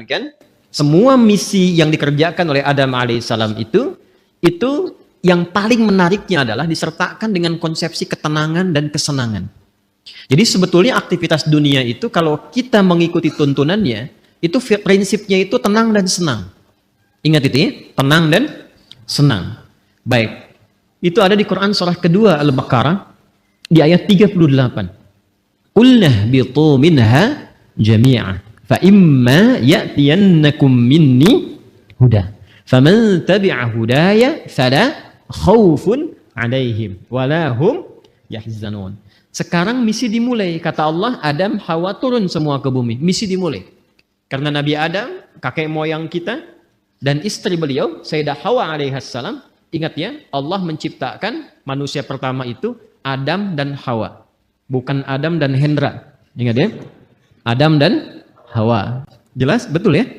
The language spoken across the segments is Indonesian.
kan? Semua misi yang dikerjakan oleh Adam alaihissalam itu yang paling menariknya adalah disertakan dengan konsepsi ketenangan dan kesenangan. Jadi sebetulnya aktivitas dunia itu kalau kita mengikuti tuntunannya, itu prinsipnya itu tenang dan senang. Ingat itu ya, tenang dan senang. Baik, itu ada di Quran surah kedua Al-Baqarah di ayat 38. Qulnah bitu minha jami'a fa imma ya'tiyannakum minni huda faman tabi'a hudaya fala khaufun 'alaihim wala hum yahzanun. Sekarang misi dimulai, kata Allah, Adam, Hawa turun semua ke bumi. Misi dimulai. Karena Nabi Adam, kakek moyang kita, dan istri beliau, Sayyidah Hawa alaihissalam, ingat ya, Allah menciptakan manusia pertama itu Adam dan Hawa. Bukan Adam dan Hendra. Ingat ya? Adam dan Hawa. Jelas? Betul ya?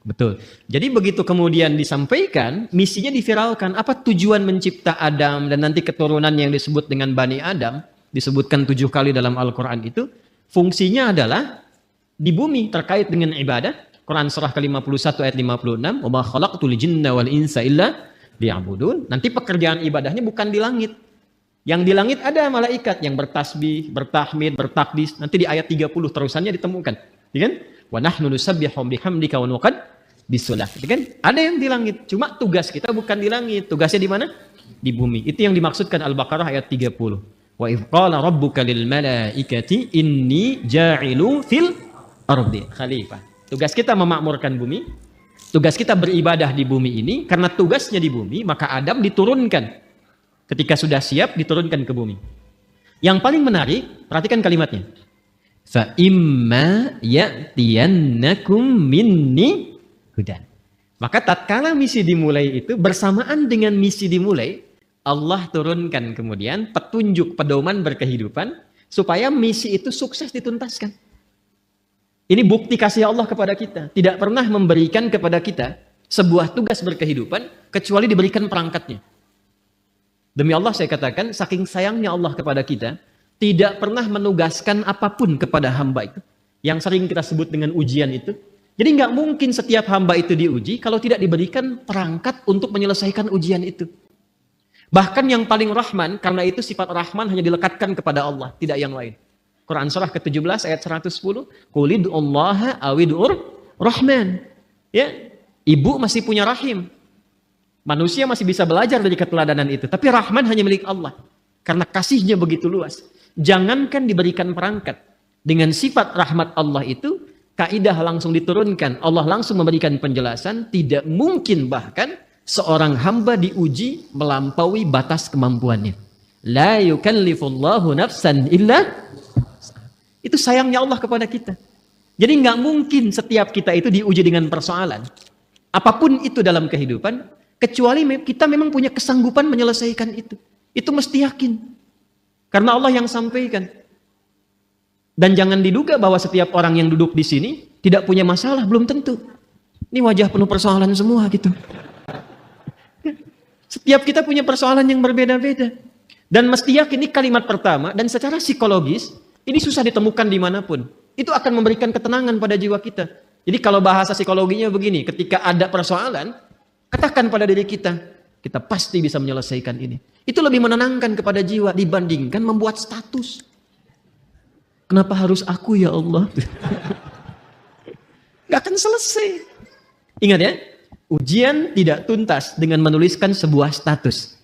Betul. Jadi begitu kemudian disampaikan, misinya diviralkan. Apa tujuan mencipta Adam dan nanti keturunan yang disebut dengan Bani Adam, disebutkan 7 kali dalam Al-Quran itu, fungsinya adalah di bumi terkait dengan ibadah. Quran surah ke-51 ayat 56, "Wa ma khalaqtul jinna wal insa illa liya'budun." Nanti pekerjaan ibadahnya bukan di langit. Yang di langit ada malaikat yang bertasbih, bertahmid, bertakdis. Nanti di ayat 30 terusannya ditemukan. Ya kan? "Wa nahnu nusabbihu bihamdika wa nuqaddisulah." Ya kan? Ada yang di langit. Cuma tugas kita bukan di langit. Tugasnya di mana? Di bumi. Itu yang dimaksudkan Al-Baqarah ayat 30. Wa idh qala rabbuka lil malaikati inni ja'ilu fil ardi khalifah. Tugas kita memakmurkan bumi, tugas kita beribadah di bumi ini. Karena tugasnya di bumi, maka Adam diturunkan. Ketika sudah siap, diturunkan ke bumi. Yang paling menarik, perhatikan kalimatnya. Fa imma ya'tiyannakum minni hudan. Maka tatkala misi dimulai itu, bersamaan dengan misi dimulai, Allah turunkan kemudian petunjuk pedoman berkehidupan supaya misi itu sukses dituntaskan. Ini bukti kasih Allah kepada kita. Tidak pernah memberikan kepada kita sebuah tugas berkehidupan kecuali diberikan perangkatnya. Demi Allah saya katakan, saking sayangnya Allah kepada kita, tidak pernah menugaskan apapun kepada hamba itu. Yang sering kita sebut dengan ujian itu. Jadi nggak mungkin setiap hamba itu diuji kalau tidak diberikan perangkat untuk menyelesaikan ujian itu. Bahkan yang paling rahman, karena itu sifat rahman hanya dilekatkan kepada Allah, tidak yang lain. Quran surah ke-17 ayat 110, "Qulid'ullaha awid'ur rahman." Ya, ibu masih punya rahim. Manusia masih bisa belajar dari keteladanan itu, tapi rahman hanya milik Allah. Karena kasihnya begitu luas. Jangankan diberikan perangkat. Dengan sifat rahmat Allah itu, kaidah langsung diturunkan. Allah langsung memberikan penjelasan, tidak mungkin bahkan seorang hamba diuji melampaui batas kemampuannya. La yukallifullahu nafsan illa. Itu sayangnya Allah kepada kita. Jadi nggak mungkin setiap kita itu diuji dengan persoalan. Apapun itu dalam kehidupan, kecuali kita memang punya kesanggupan menyelesaikan itu. Itu mesti yakin. Karena Allah yang sampaikan. Dan jangan diduga bahwa setiap orang yang duduk di sini tidak punya masalah, belum tentu. Ini wajah penuh persoalan semua gitu. Setiap kita punya persoalan yang berbeda-beda. Dan mesti yakin ini kalimat pertama. Dan secara psikologis, ini susah ditemukan dimanapun. Itu akan memberikan ketenangan pada jiwa kita. Jadi kalau bahasa psikologinya begini, ketika ada persoalan, katakan pada diri kita, kita pasti bisa menyelesaikan ini. Itu lebih menenangkan kepada jiwa dibandingkan membuat status. Kenapa harus aku ya Allah? Gak akan selesai. Ingat ya, ujian tidak tuntas dengan menuliskan sebuah status.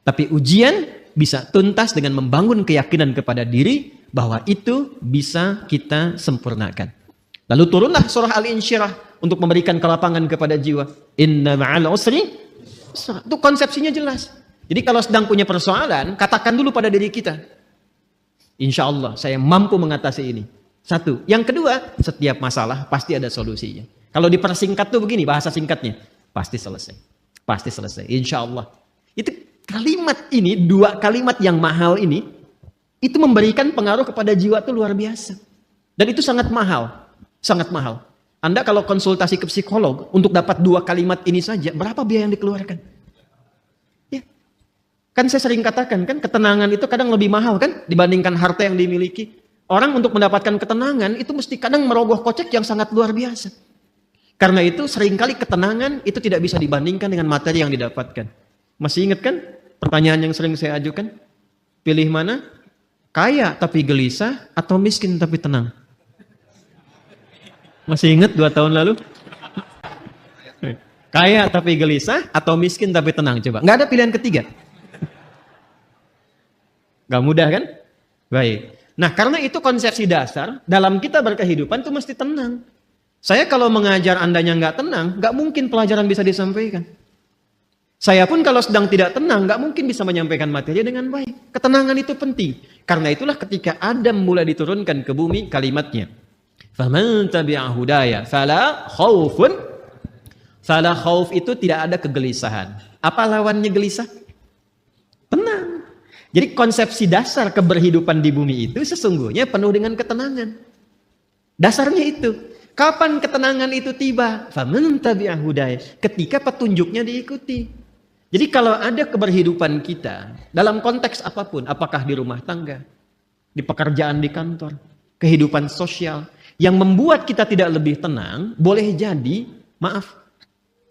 Tapi ujian bisa tuntas dengan membangun keyakinan kepada diri bahwa itu bisa kita sempurnakan. Lalu turunlah surah Al-Insyirah untuk memberikan kelapangan kepada jiwa. Inna ma'al usri. Itu konsepsinya jelas. Jadi kalau sedang punya persoalan, katakan dulu pada diri kita. Insya Allah saya mampu mengatasi ini. Satu. Yang kedua, setiap masalah pasti ada solusinya. Kalau dipersingkat tuh begini, bahasa singkatnya. Pasti selesai. Pasti selesai. Insya Allah. Itu kalimat ini, 2 kalimat yang mahal ini, itu memberikan pengaruh kepada jiwa itu luar biasa. Dan itu sangat mahal. Sangat mahal. Anda kalau konsultasi ke psikolog, untuk dapat 2 kalimat ini saja, berapa biaya yang dikeluarkan? Ya. Kan saya sering katakan, kan ketenangan itu kadang lebih mahal kan, dibandingkan harta yang dimiliki. Orang untuk mendapatkan ketenangan, itu mesti kadang merogoh kocek yang sangat luar biasa. Karena itu seringkali ketenangan itu tidak bisa dibandingkan dengan materi yang didapatkan. Masih ingat kan pertanyaan yang sering saya ajukan? Pilih mana? Kaya tapi gelisah atau miskin tapi tenang? Masih ingat 2 tahun lalu? Kaya tapi gelisah atau miskin tapi tenang? Coba. Nggak ada pilihan ketiga. Nggak mudah kan? Baik. Nah, karena itu konsepsi dasar dalam kita berkehidupan itu mesti tenang. Saya kalau mengajar andanya nggak tenang, nggak mungkin pelajaran bisa disampaikan. Saya pun kalau sedang tidak tenang, nggak mungkin bisa menyampaikan materi dengan baik. Ketenangan itu penting. Karena itulah ketika Adam mulai diturunkan ke bumi kalimatnya. Faman tabi'a hudaya fala khaufun. Fala khauf itu tidak ada kegelisahan. Apa lawannya gelisah? Tenang. Jadi konsepsi dasar keberhidupan di bumi itu sesungguhnya penuh dengan ketenangan. Dasarnya itu. Kapan ketenangan itu tiba? Faman tabi'a hudaya. Ketika petunjuknya diikuti. Jadi kalau ada keberhidupan kita dalam konteks apapun, apakah di rumah tangga, di pekerjaan di kantor, kehidupan sosial, yang membuat kita tidak lebih tenang, boleh jadi, maaf,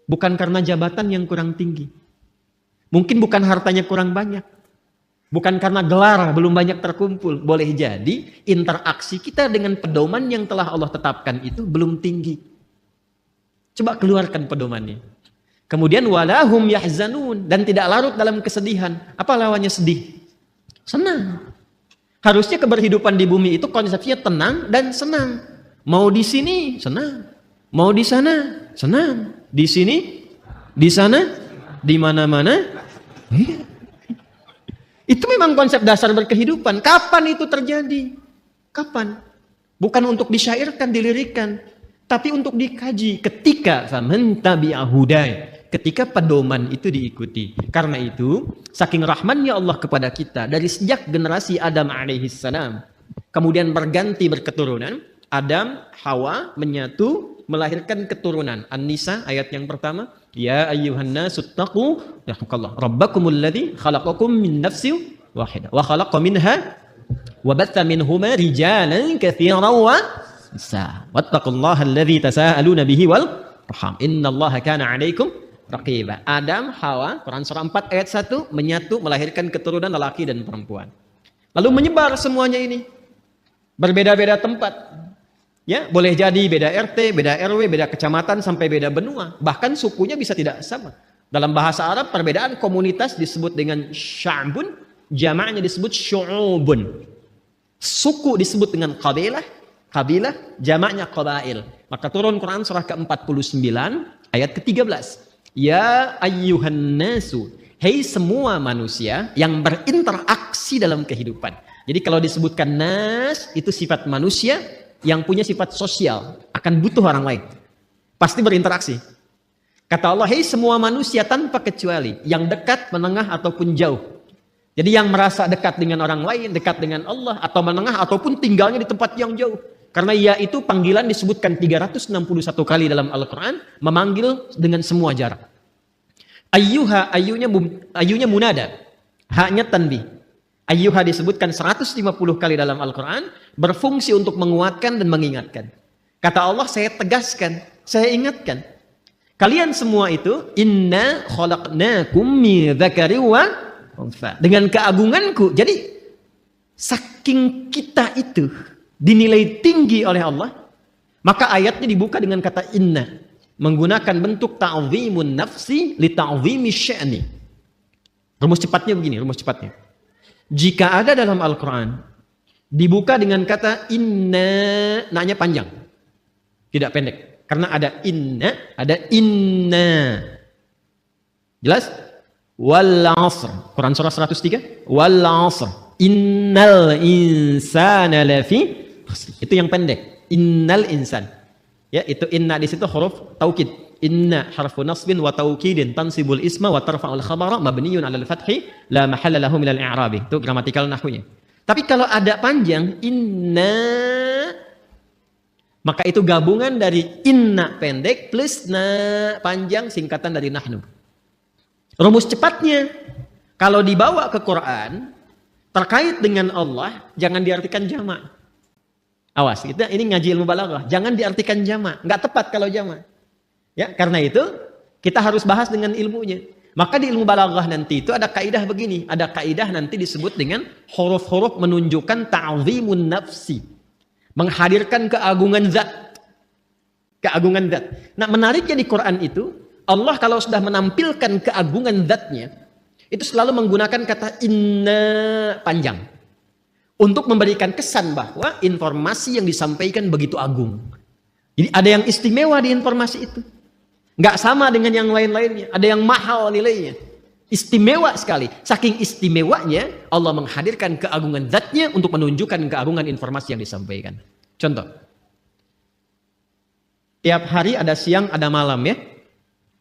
bukan karena jabatan yang kurang tinggi. Mungkin bukan hartanya kurang banyak. Bukan karena gelar belum banyak terkumpul. Boleh jadi interaksi kita dengan pedoman yang telah Allah tetapkan itu belum tinggi. Coba keluarkan pedomannya. Kemudian walahum yahzanun, dan tidak larut dalam kesedihan. Apa lawannya sedih? Senang. Harusnya keberhidupan di bumi itu konsepnya tenang dan senang. Mau di sini senang. Mau di sana senang. Di sini, di sana, di mana-mana. Itu memang konsep dasar berkehidupan. Kapan itu terjadi? Kapan? Bukan untuk disyairkan, dilirikan, tapi untuk dikaji. Ketika faman tabi'a hudaya, ketika pedoman itu diikuti. Karena itu, saking rahmannya Allah kepada kita dari sejak generasi Adam alaihissalam, kemudian berganti berketurunan, Adam, Hawa menyatu melahirkan keturunan. An-Nisa ayat yang pertama, ya ayyuhan nasu taqu rabbakumul ladzi khalaqakum min nafsin wahidah wa khalaqa minha wa batha minhuma rijalan katsiran wa nisaa wattaqullaha alladzi tasaaluna bihi wal arham innallaha kana 'alaikum raqiba. Adam, Hawa, Quran surah 4 ayat 1 menyatu melahirkan keturunan lelaki dan perempuan. Lalu menyebar semuanya ini. Berbeda-beda tempat. Ya, boleh jadi beda RT, beda RW, beda kecamatan sampai beda benua. Bahkan sukunya bisa tidak sama. Dalam bahasa Arab perbedaan komunitas disebut dengan sya'bun, jamaknya disebut syu'ubun. Suku disebut dengan qabilah, kabilah jamaknya qabail. Maka turun Quran surah ke-49 ayat ke-13. Ya ayyuhan nasu, hei semua manusia yang berinteraksi dalam kehidupan. Jadi kalau disebutkan nas, itu sifat manusia yang punya sifat sosial, akan butuh orang lain. Pasti berinteraksi. Kata Allah, hei semua manusia tanpa kecuali, yang dekat, menengah, ataupun jauh. Jadi yang merasa dekat dengan orang lain, dekat dengan Allah, atau menengah, ataupun tinggalnya di tempat yang jauh. Karena ya itu panggilan disebutkan 361 kali dalam Al-Quran, memanggil dengan semua jarak. Ayyuha, ayunya munada, haknya tanbih. Ayyuha disebutkan 150 kali dalam Al-Quran, berfungsi untuk menguatkan dan mengingatkan. Kata Allah, saya tegaskan, saya ingatkan. Kalian semua itu, inna khalaqnakum min dzakari wa untha. Dengan keagunganku, jadi saking kita itu dinilai tinggi oleh Allah, maka ayatnya dibuka dengan kata inna, menggunakan bentuk ta'zimun nafsi li ta'zimi sya'ni. Rumus cepatnya begini, rumus cepatnya. Jika ada dalam Al-Quran dibuka dengan kata inna, na-nya panjang, tidak pendek. Karena ada inna. Jelas? Wal 'asr. Quran surah 103. Wal 'asr. Innal insana lafi. Itu yang pendek. Innal insan. Ya, itu inna di situ huruf taukid. Inna harfu nasbin wa taukidin tansibul isma wa tarfa'ul khabara mabniyun 'alal fathi la mahalla lahu minal i'rabi. Itu gramatikal nahwunya. Tapi kalau ada panjang inna, maka itu gabungan dari inna pendek plus na panjang, singkatan dari nahnu. Rumus cepatnya, kalau dibawa ke Quran terkait dengan Allah, jangan diartikan jamak. Awas, ini ngaji ilmu balaghah, jangan diartikan jamak, nggak tepat kalau jamak. Ya, karena itu kita harus bahas dengan ilmunya. Maka di ilmu balaghah nanti itu ada kaidah begini, ada kaidah nanti disebut dengan huruf-huruf menunjukkan ta'zimun nafsi. Menghadirkan keagungan zat. Keagungan zat. Nah, menariknya di Quran itu, Allah kalau sudah menampilkan keagungan zatnya, itu selalu menggunakan kata inna panjang. Untuk memberikan kesan bahwa informasi yang disampaikan begitu agung. Jadi ada yang istimewa di informasi itu. Nggak sama dengan yang lain-lainnya. Ada yang mahal nilainya. Istimewa sekali. Saking istimewanya, Allah menghadirkan keagungan zatnya untuk menunjukkan keagungan informasi yang disampaikan. Contoh. Tiap hari ada siang, ada malam ya.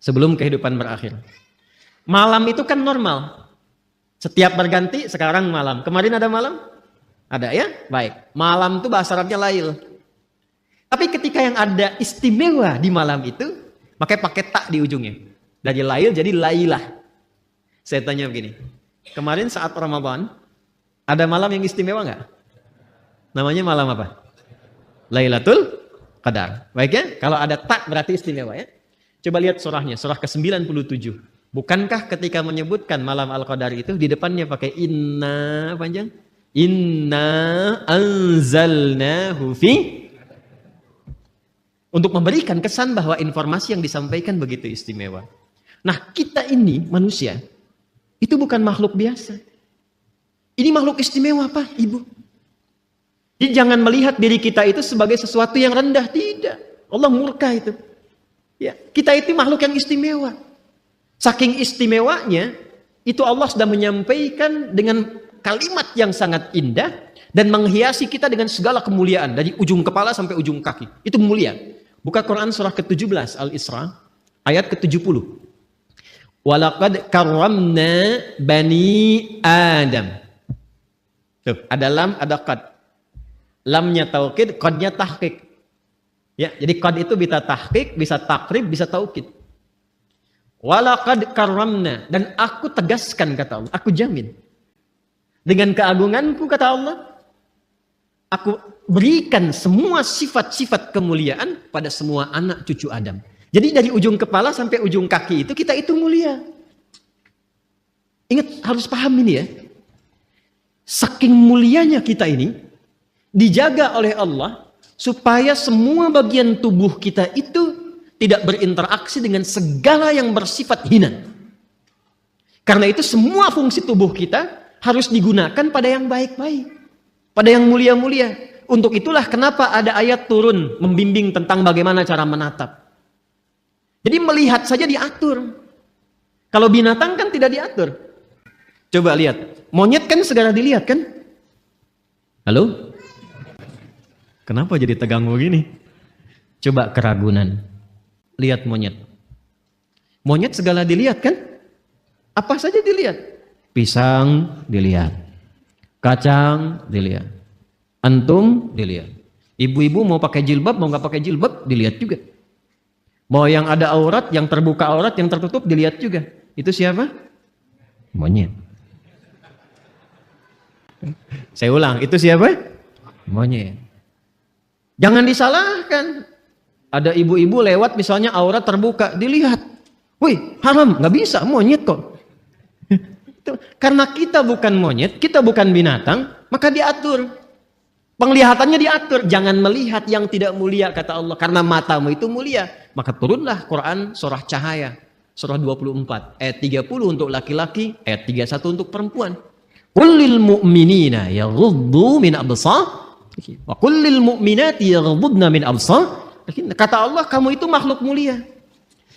Sebelum kehidupan berakhir. Malam itu kan normal. Setiap berganti, sekarang malam. Kemarin ada malam? Ada ya? Baik. Malam itu bahasa Arabnya lail. Tapi ketika yang ada istimewa di malam itu, makanya pakai tak di ujungnya. Dari lail jadi lailah. Saya tanya begini. Kemarin saat Ramadan, ada malam yang istimewa nggak? Namanya malam apa? Lailatul Qadar. Baik ya? Kalau ada tak berarti istimewa ya. Coba lihat surahnya, surah ke-97. Bukankah ketika menyebutkan malam Al-Qadar itu di depannya pakai inna panjang? Inna anzalnahu fi, untuk memberikan kesan bahwa informasi yang disampaikan begitu istimewa. Nah, kita ini manusia itu bukan makhluk biasa. Ini makhluk istimewa, Pak, Ibu. Jadi jangan melihat diri kita itu sebagai sesuatu yang rendah, tidak. Allah murka itu. Ya, kita itu makhluk yang istimewa. Saking istimewanya, itu Allah sudah menyampaikan dengan kalimat yang sangat indah dan menghiasi kita dengan segala kemuliaan dari ujung kepala sampai ujung kaki. Itu mulia. Buka Quran surah ke-17 Al-Isra ayat ke-70. Walaqad karramna bani Adam. Tuh, ada lam, ada qad. Lamnya taukid, qadnya tahqiq. Ya, jadi qad itu bisa tahqiq, bisa takrib, bisa taukid. Walaqad karramna, dan aku tegaskan kata Allah, aku jamin. Dengan keagunganku kata Allah, aku berikan semua sifat-sifat kemuliaan pada semua anak cucu Adam. Jadi dari ujung kepala sampai ujung kaki itu kita itu mulia. Ingat, harus paham ini ya. Saking mulianya kita ini dijaga oleh Allah supaya semua bagian tubuh kita itu tidak berinteraksi dengan segala yang bersifat hina. Karena itu semua fungsi tubuh kita harus digunakan pada yang baik-baik, pada yang mulia-mulia. Untuk itulah kenapa ada ayat turun membimbing tentang bagaimana cara menatap. Jadi melihat saja diatur. Kalau binatang kan tidak diatur. Coba lihat, monyet kan segera dilihat kan? Halo? Kenapa jadi tegang begini? Coba keragunan. Lihat monyet. Monyet segala dilihat kan? Apa saja dilihat? Pisang dilihat. Kacang dilihat. Antum dilihat. Ibu-ibu mau pakai jilbab, mau nggak pakai jilbab, dilihat juga. Mau yang ada aurat, yang terbuka aurat, yang tertutup, dilihat juga. Itu siapa? Monyet. Saya ulang, itu siapa? Monyet. Jangan disalahkan. Ada ibu-ibu lewat misalnya aurat terbuka, dilihat. Wih, haram, nggak bisa, monyet kok. Karena kita bukan monyet, kita bukan binatang, maka diatur. Penglihatannya diatur. Jangan melihat yang tidak mulia, kata Allah. Karena matamu itu mulia. Maka turunlah Quran surah Cahaya. Surah 24. Ayat 30 untuk laki-laki. Ayat 31 untuk perempuan. Kullil mu'minina yaghuddu min absar. Wa kullil mu'minati yaghuddna min absar. Kata Allah, kamu itu makhluk mulia.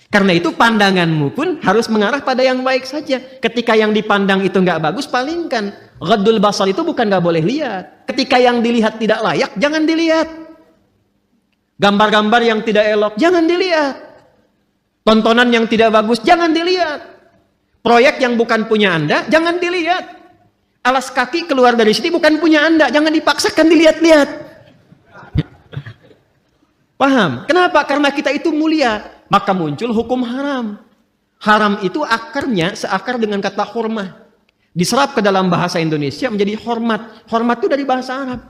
Karena itu pandanganmu pun harus mengarah pada yang baik saja. Ketika yang dipandang itu nggak bagus, palingkan. Ghaddul basar itu bukan nggak boleh lihat. Ketika yang dilihat tidak layak, jangan dilihat. Gambar-gambar yang tidak elok, jangan dilihat. Tontonan yang tidak bagus, jangan dilihat. Proyek yang bukan punya Anda, jangan dilihat. Alas kaki keluar dari sini bukan punya Anda, jangan dipaksakan dilihat-lihat. Paham? Kenapa? Karena kita itu mulia. Maka muncul hukum haram. Haram itu akarnya seakar dengan kata hurmah. Diserap ke dalam bahasa Indonesia menjadi hormat. Hormat itu dari bahasa Arab.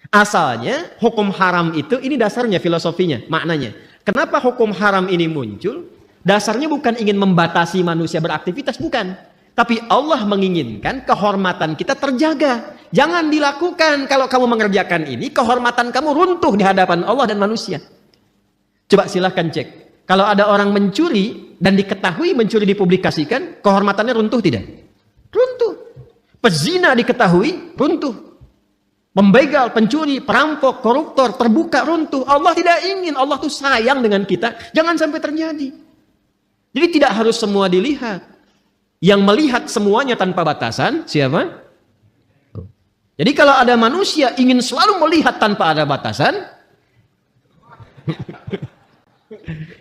Asalnya hukum haram itu, ini dasarnya filosofinya, maknanya. Kenapa hukum haram ini muncul? Dasarnya bukan ingin membatasi manusia beraktivitas, bukan. Tapi Allah menginginkan kehormatan kita terjaga. Jangan dilakukan. Kalau kamu mengerjakan ini, kehormatan kamu runtuh di hadapan Allah dan manusia. Coba silahkan cek. Kalau ada orang mencuri dan diketahui mencuri dipublikasikan, kehormatannya runtuh tidak? Runtuh. Pezina diketahui, runtuh. Pembegal, pencuri, perampok, koruptor, terbuka, runtuh. Allah tidak ingin. Allah tuh sayang dengan kita. Jangan sampai terjadi. Jadi tidak harus semua dilihat. Yang melihat semuanya tanpa batasan, siapa? Jadi kalau ada manusia ingin selalu melihat tanpa ada batasan,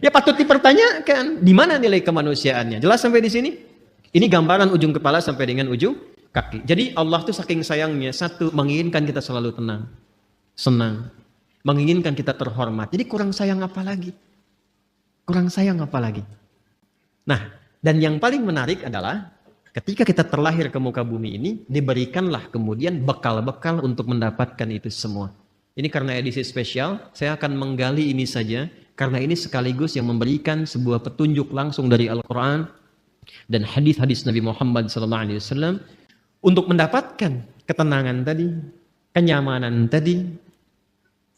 ya patut dipertanyakan. Di mana nilai kemanusiaannya? Jelas sampai di sini? Ini gambaran ujung kepala sampai dengan ujung kaki. Jadi Allah tuh saking sayangnya, satu, menginginkan kita selalu tenang, senang, menginginkan kita terhormat. Jadi kurang sayang apa lagi? Kurang sayang apa lagi? Nah, dan yang paling menarik adalah ketika kita terlahir ke muka bumi ini, diberikanlah kemudian bekal-bekal untuk mendapatkan itu semua. Ini karena edisi spesial, saya akan menggali ini saja, karena ini sekaligus yang memberikan sebuah petunjuk langsung dari Al-Quran dan hadis-hadis Nabi Muhammad SAW untuk mendapatkan ketenangan tadi, kenyamanan tadi,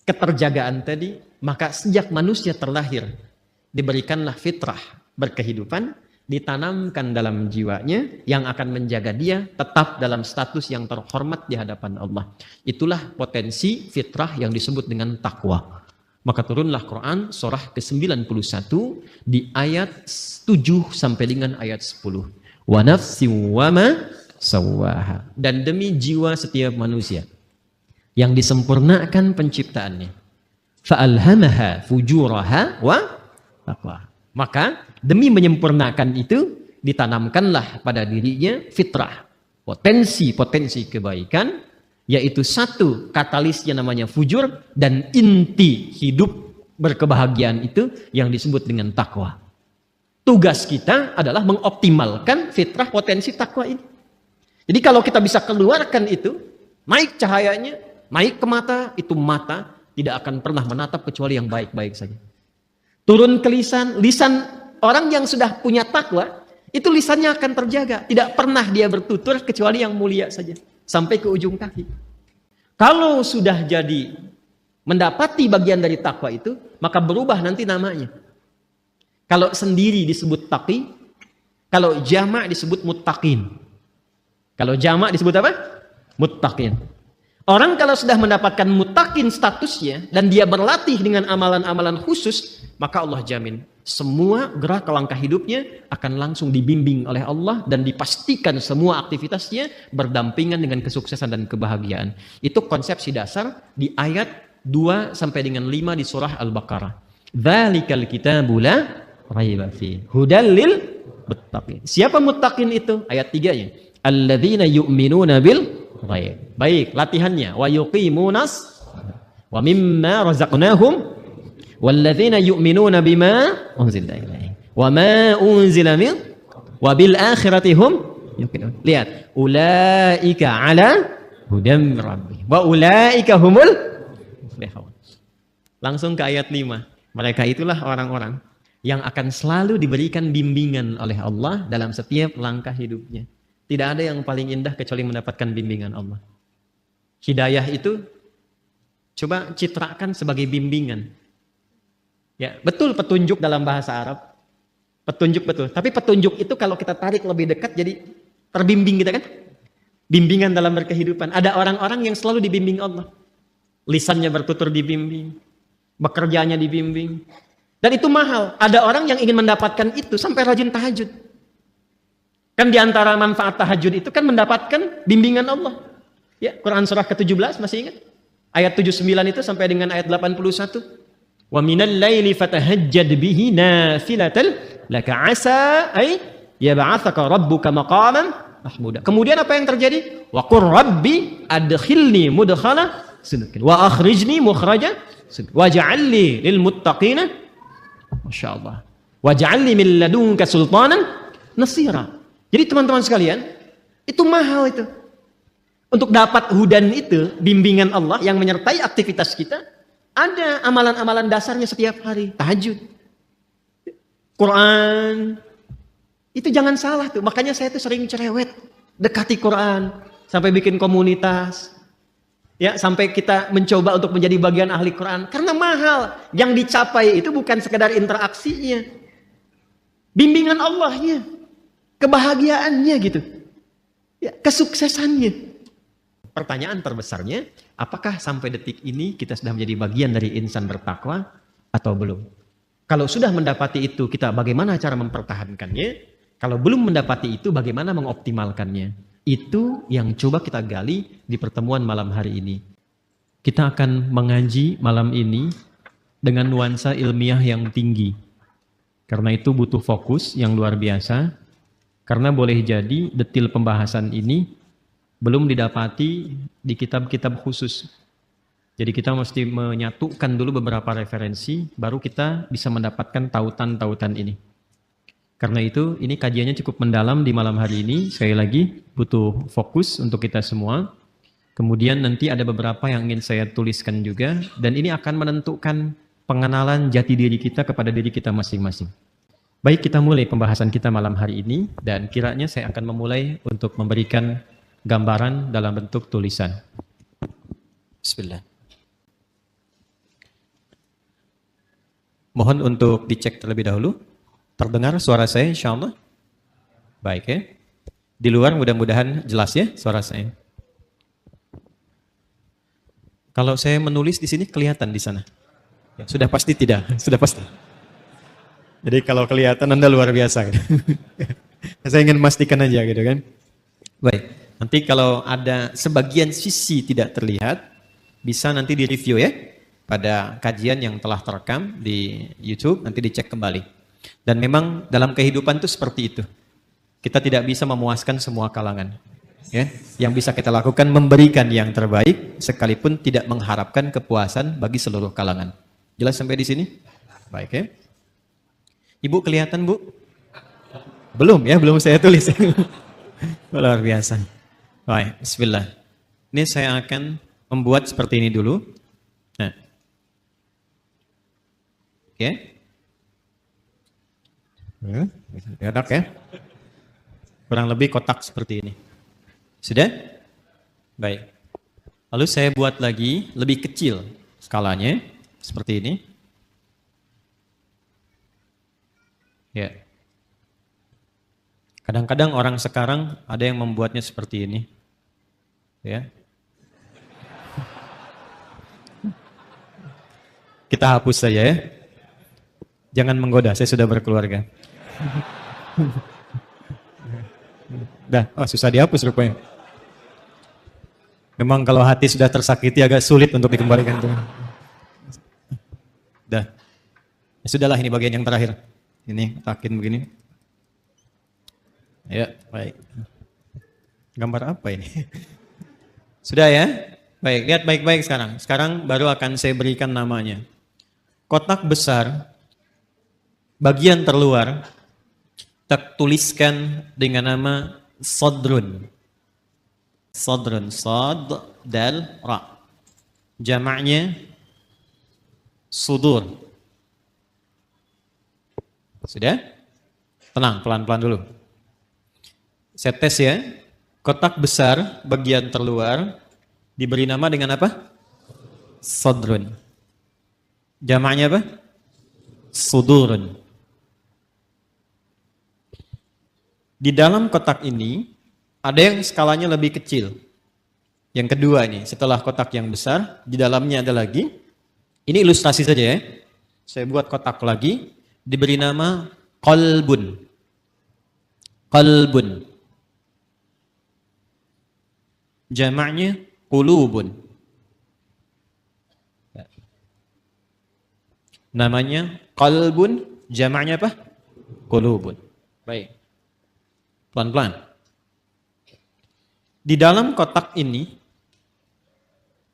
keterjagaan tadi. Maka sejak manusia terlahir, diberikanlah fitrah berkehidupan, ditanamkan dalam jiwanya yang akan menjaga dia tetap dalam status yang terhormat di hadapan Allah. Itulah potensi fitrah yang disebut dengan takwa. Maka turunlah Quran surah ke-91 di ayat 7 sampai dengan ayat 10. Wa nafsi wa ma sawwaha. Dan demi jiwa setiap manusia yang disempurnakan penciptaannya. Fa'alhamaha fujuraha wa taqwa. Maka demi menyempurnakan itu ditanamkanlah pada dirinya fitrah, potensi-potensi kebaikan, yaitu satu katalisnya namanya fujur, dan inti hidup berkebahagiaan itu yang disebut dengan takwa. Tugas kita adalah mengoptimalkan fitrah potensi takwa ini. Jadi kalau kita bisa keluarkan itu, naik cahayanya, naik ke mata, itu mata tidak akan pernah menatap kecuali yang baik-baik saja. Turun ke lisan orang yang sudah punya takwa, itu lisannya akan terjaga. Tidak pernah dia bertutur kecuali yang mulia saja. Sampai ke ujung kaki. Kalau sudah jadi mendapati bagian dari takwa itu, maka berubah nanti namanya. Kalau sendiri disebut taqi, kalau jamak disebut muttaqin. Kalau jamak disebut apa? Muttaqin. Orang kalau sudah mendapatkan muttaqin statusnya dan dia berlatih dengan amalan-amalan khusus, maka Allah jamin semua gerak langkah hidupnya akan langsung dibimbing oleh Allah dan dipastikan semua aktivitasnya berdampingan dengan kesuksesan dan kebahagiaan. Itu konsepsi dasar di ayat 2 sampai dengan 5 di surah Al-Baqarah. Dzalikal kitabu la raiba fihi hudal lil muttaqin. Siapa muttaqin itu? Ayat 3-nya. Alladzina yu'minuna bil ghaib. Baik, latihannya. Wa yuqimunas wa mimma razaqnahum walladzina yu'minuna bima unzila ilaihim wa ma unzila min wa bil akhirati hum yuqinun. Lihat, ulaika ala hudam rabbihim wa ulaika humul muflihun. Langsung ke ayat 5. Mereka itulah orang-orang yang akan selalu diberikan bimbingan oleh Allah dalam setiap langkah hidupnya. Tidak ada yang paling indah kecuali mendapatkan bimbingan Allah. Hidayah itu coba citrakan sebagai bimbingan. Ya, betul petunjuk dalam bahasa Arab. Petunjuk betul. Tapi petunjuk itu kalau kita tarik lebih dekat jadi terbimbing kita kan? Bimbingan dalam berkehidupan. Ada orang-orang yang selalu dibimbing Allah. Lisannya bertutur dibimbing. Bekerjanya dibimbing. Dan itu mahal. Ada orang yang ingin mendapatkan itu sampai rajin tahajud. Kan diantara manfaat tahajud itu kan mendapatkan bimbingan Allah. Ya, Quran surah ke-17 masih ingat? Ayat 79 itu sampai dengan ayat 81. Wa minal laili fatahajjad bihi nafilatan laka asa ay yab'atsaka rabbuka maqaman mahmuda. Kemudian apa yang terjadi? Wa qur rabbi adkhilni mudkhala sidqin wa akhrijni mukhraja sidqin waj'alni lil muttaqina masyaallah waj'alni min ladunka sultanan nasira. Jadi teman-teman sekalian, itu mahal itu. Untuk dapat hudan itu, bimbingan Allah yang menyertai aktivitas kita, Ada amalan-amalan dasarnya setiap hari. Tahajud, Quran. Itu jangan salah tuh. Makanya saya tuh sering cerewet. Dekati Quran. Sampai bikin komunitas. Ya, sampai kita mencoba untuk menjadi bagian ahli Quran. Karena mahal. Yang dicapai itu bukan sekedar interaksinya. Bimbingan Allahnya. Kebahagiaannya gitu. Ya, kesuksesannya. Pertanyaan terbesarnya, apakah sampai detik ini kita sudah menjadi bagian dari insan bertakwa atau belum? Kalau sudah mendapati itu, kita bagaimana cara mempertahankannya? Kalau belum mendapati itu, bagaimana mengoptimalkannya? Itu yang coba kita gali di pertemuan malam hari ini. Kita akan mengaji malam ini dengan nuansa ilmiah yang tinggi. Karena itu butuh fokus yang luar biasa. Karena boleh jadi detil pembahasan ini belum didapati di kitab-kitab khusus. Jadi kita mesti menyatukan dulu beberapa referensi, baru kita bisa mendapatkan tautan-tautan ini. Karena itu, ini kajiannya cukup mendalam di malam hari ini. Sekali lagi, butuh fokus untuk kita semua. Kemudian nanti ada beberapa yang ingin saya tuliskan juga, dan ini akan menentukan pengenalan jati diri kita kepada diri kita masing-masing. Baik, kita mulai pembahasan kita malam hari ini, dan kiranya saya akan memulai untuk memberikan gambaran dalam bentuk tulisan. Bismillah. Mohon untuk dicek terlebih dahulu. Terdengar suara saya insyaallah? Baik ya. Di luar mudah-mudahan jelas ya suara saya. Kalau saya menulis di sini kelihatan di sana? Ya, sudah pasti tidak, sudah pasti. Jadi kalau kelihatan Anda luar biasa. Gitu. Saya ingin memastikan aja gitu kan. Baik. Nanti kalau ada sebagian sisi tidak terlihat, bisa nanti di-review ya, pada kajian yang telah terekam di YouTube, nanti dicek kembali. Dan memang dalam kehidupan itu seperti itu. Kita tidak bisa memuaskan semua kalangan. Ya, yang bisa kita lakukan memberikan yang terbaik, sekalipun tidak mengharapkan kepuasan bagi seluruh kalangan. Jelas sampai di sini? Baik ya. Ibu kelihatan Bu? Belum ya, belum saya tulis. Luar biasa. Baik, bismillah. Ini saya akan membuat seperti ini dulu. Nah. Oke. Enak ya. Kurang lebih kotak seperti ini. Sudah? Baik. Lalu saya buat lagi lebih kecil skalanya. Seperti ini. Ya. Kadang-kadang orang sekarang ada yang membuatnya seperti ini. Ya. Kita hapus saja ya. Jangan menggoda, saya sudah berkeluarga. Susah dihapus rupanya. Memang kalau hati sudah tersakiti agak sulit untuk dikembalikan. Ya, sudahlah, ini bagian yang terakhir. Ini takin begini. Ya, baik. Gambar apa ini? Sudah ya? Baik, lihat baik-baik sekarang. Sekarang baru akan saya berikan namanya. Kotak besar, bagian terluar, tak tuliskan dengan nama Sodrun. Sodrun, Sod, Dal, Ra. Jamaknya Sudur. Sudah? Tenang, pelan-pelan dulu. Saya tes ya. Kotak besar, bagian terluar, diberi nama dengan apa? Sodrun. Jamaknya apa? Sudurun. Di dalam kotak ini, ada yang skalanya lebih kecil. Yang kedua ini, setelah kotak yang besar, di dalamnya ada lagi. Ini ilustrasi saja ya. Saya buat kotak lagi, diberi nama Qalbun. Qalbun. Jamaknya Qulubun. Namanya Qalbun, jamaknya apa? Qulubun. Baik. Pelan-pelan. Di dalam kotak ini,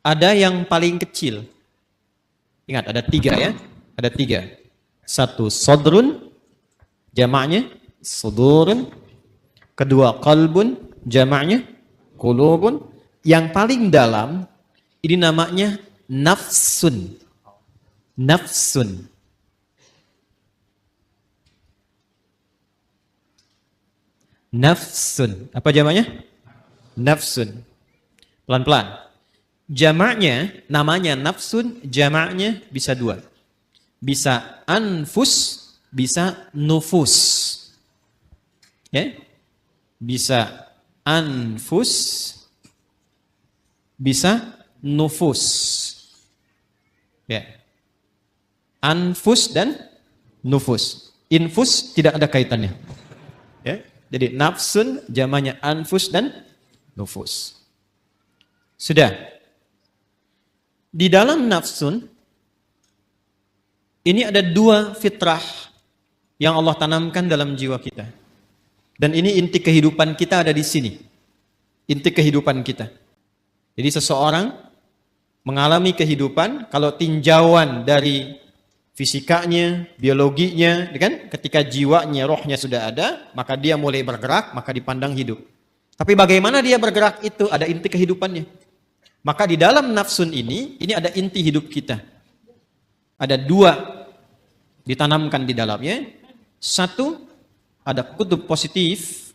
ada yang paling kecil. Ingat, ada 3 ya. Ada 3. 1 Sodrun, jamaknya Sudurun. Kedua Qalbun, jamaknya Qulubun. Yang paling dalam, ini namanya Nafsun. Nafsun. Nafsun. Apa jamaknya? Nafsun. Pelan-pelan. Jamaknya, namanya nafsun, jamaknya bisa dua. Bisa anfus, bisa nufus. Ya? Bisa anfus, bisa nufus. Ya. Anfus dan nufus. Infus tidak ada kaitannya. Ya. Jadi nafsun jamaknya anfus dan nufus. Sudah. Di dalam nafsun ini ada dua fitrah yang Allah tanamkan dalam jiwa kita. Dan ini inti kehidupan kita ada di sini. Inti kehidupan kita. Jadi seseorang mengalami kehidupan, kalau tinjauan dari fisikanya, biologinya, kan? Ketika jiwanya, rohnya sudah ada, maka dia mulai bergerak, maka dipandang hidup. Tapi bagaimana dia bergerak itu ada inti kehidupannya. Maka di dalam nafsun ini ada inti hidup kita. Ada dua ditanamkan di dalamnya. Satu, ada kutub positif,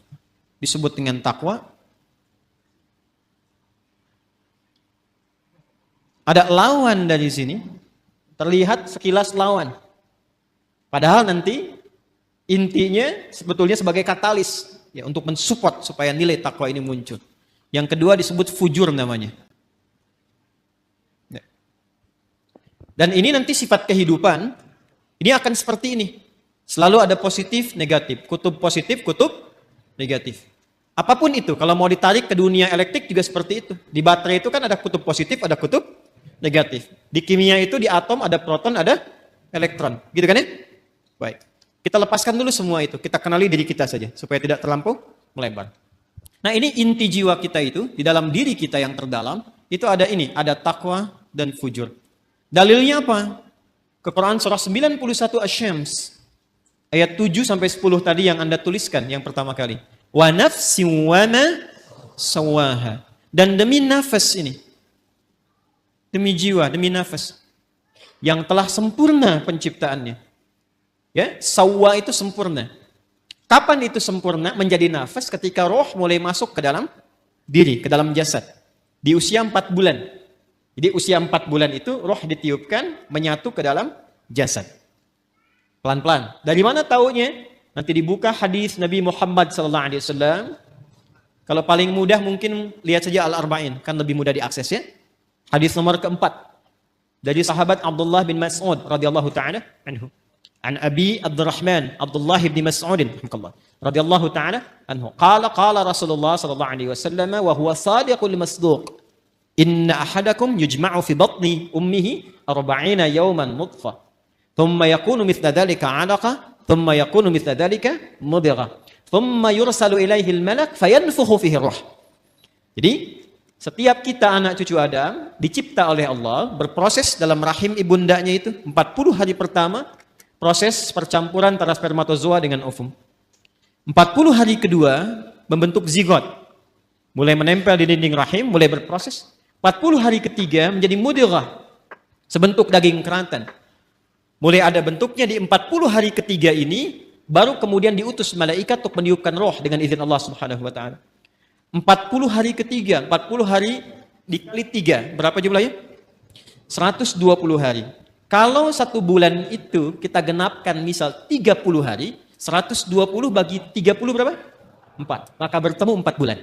disebut dengan takwa. Ada lawan dari sini, terlihat sekilas lawan. Padahal nanti intinya sebetulnya sebagai katalis ya, untuk mensupport supaya nilai takwa ini muncul. Yang kedua disebut fujur namanya. Ya. Dan ini nanti sifat kehidupan, ini akan seperti ini. Selalu ada positif, negatif. Kutub positif, kutub negatif. Apapun itu, kalau mau ditarik ke dunia elektrik juga seperti itu. Di baterai itu kan ada kutub positif, ada kutub negatif. Di kimia itu di atom ada proton, ada elektron. Gitu kan ya? Baik. Kita lepaskan dulu semua itu. Kita kenali diri kita saja supaya tidak terlampau melebar. Nah, ini inti jiwa kita itu, di dalam diri kita yang terdalam, itu ada ini, ada takwa dan fujur. Dalilnya apa? Ke Quran surah 91 Asy-Syams. Ayat 7 sampai 10 tadi yang Anda tuliskan yang pertama kali. Wa nafsin wa ma sawaha. Dan demi nafas ini. Demi jiwa, demi nafas. Yang telah sempurna penciptaannya. Ya, sawwa itu sempurna. Kapan itu sempurna menjadi nafas? Ketika roh mulai masuk ke dalam diri, ke dalam jasad. Di usia 4 bulan. Jadi usia 4 bulan itu roh ditiupkan menyatu ke dalam jasad. Pelan-pelan. Dari mana taunya? Nanti dibuka hadis Nabi Muhammad SAW. Kalau paling mudah mungkin lihat saja Al-Arba'in. Kan lebih mudah diakses ya. Hadis nomor keempat. Dari sahabat Abdullah bin Mas'ud radhiyallahu ta'ala anhu. An Abi Abdurrahman Abdullah bin Mas'ud radhiyallahu ta'ala anhu. Qala Rasulullah sallallahu alaihi wasallam wa huwa sadiqul masduq. Inna ahadakum yujma'u fi batni ummihi 40 yawman nutfah. Thumma yakunu mithla dhalika 'alaqa, thumma yakunu mithla dhalika mudghah. Thumma yursalu ilaihi al-malak fayanfukhu fihi ruh. Jadi, setiap kita anak cucu Adam dicipta oleh Allah, berproses dalam rahim ibundanya itu 40 hari pertama, proses percampuran antara spermatozoa dengan ovum. 40 hari kedua membentuk zigot. Mulai menempel di dinding rahim, mulai berproses. 40 hari ketiga menjadi mudghah, sebentuk daging kerantan. Mulai ada bentuknya di 40 hari ketiga ini, baru kemudian diutus malaikat untuk meniupkan roh dengan izin Allah Subhanahu wa taala. 40 hari ketiga, 40 hari dikali 3, berapa jumlahnya? 120 hari. Kalau 1 bulan itu kita genapkan misal 30 hari, 120 bagi 30 berapa? 4. Maka bertemu 4 bulan.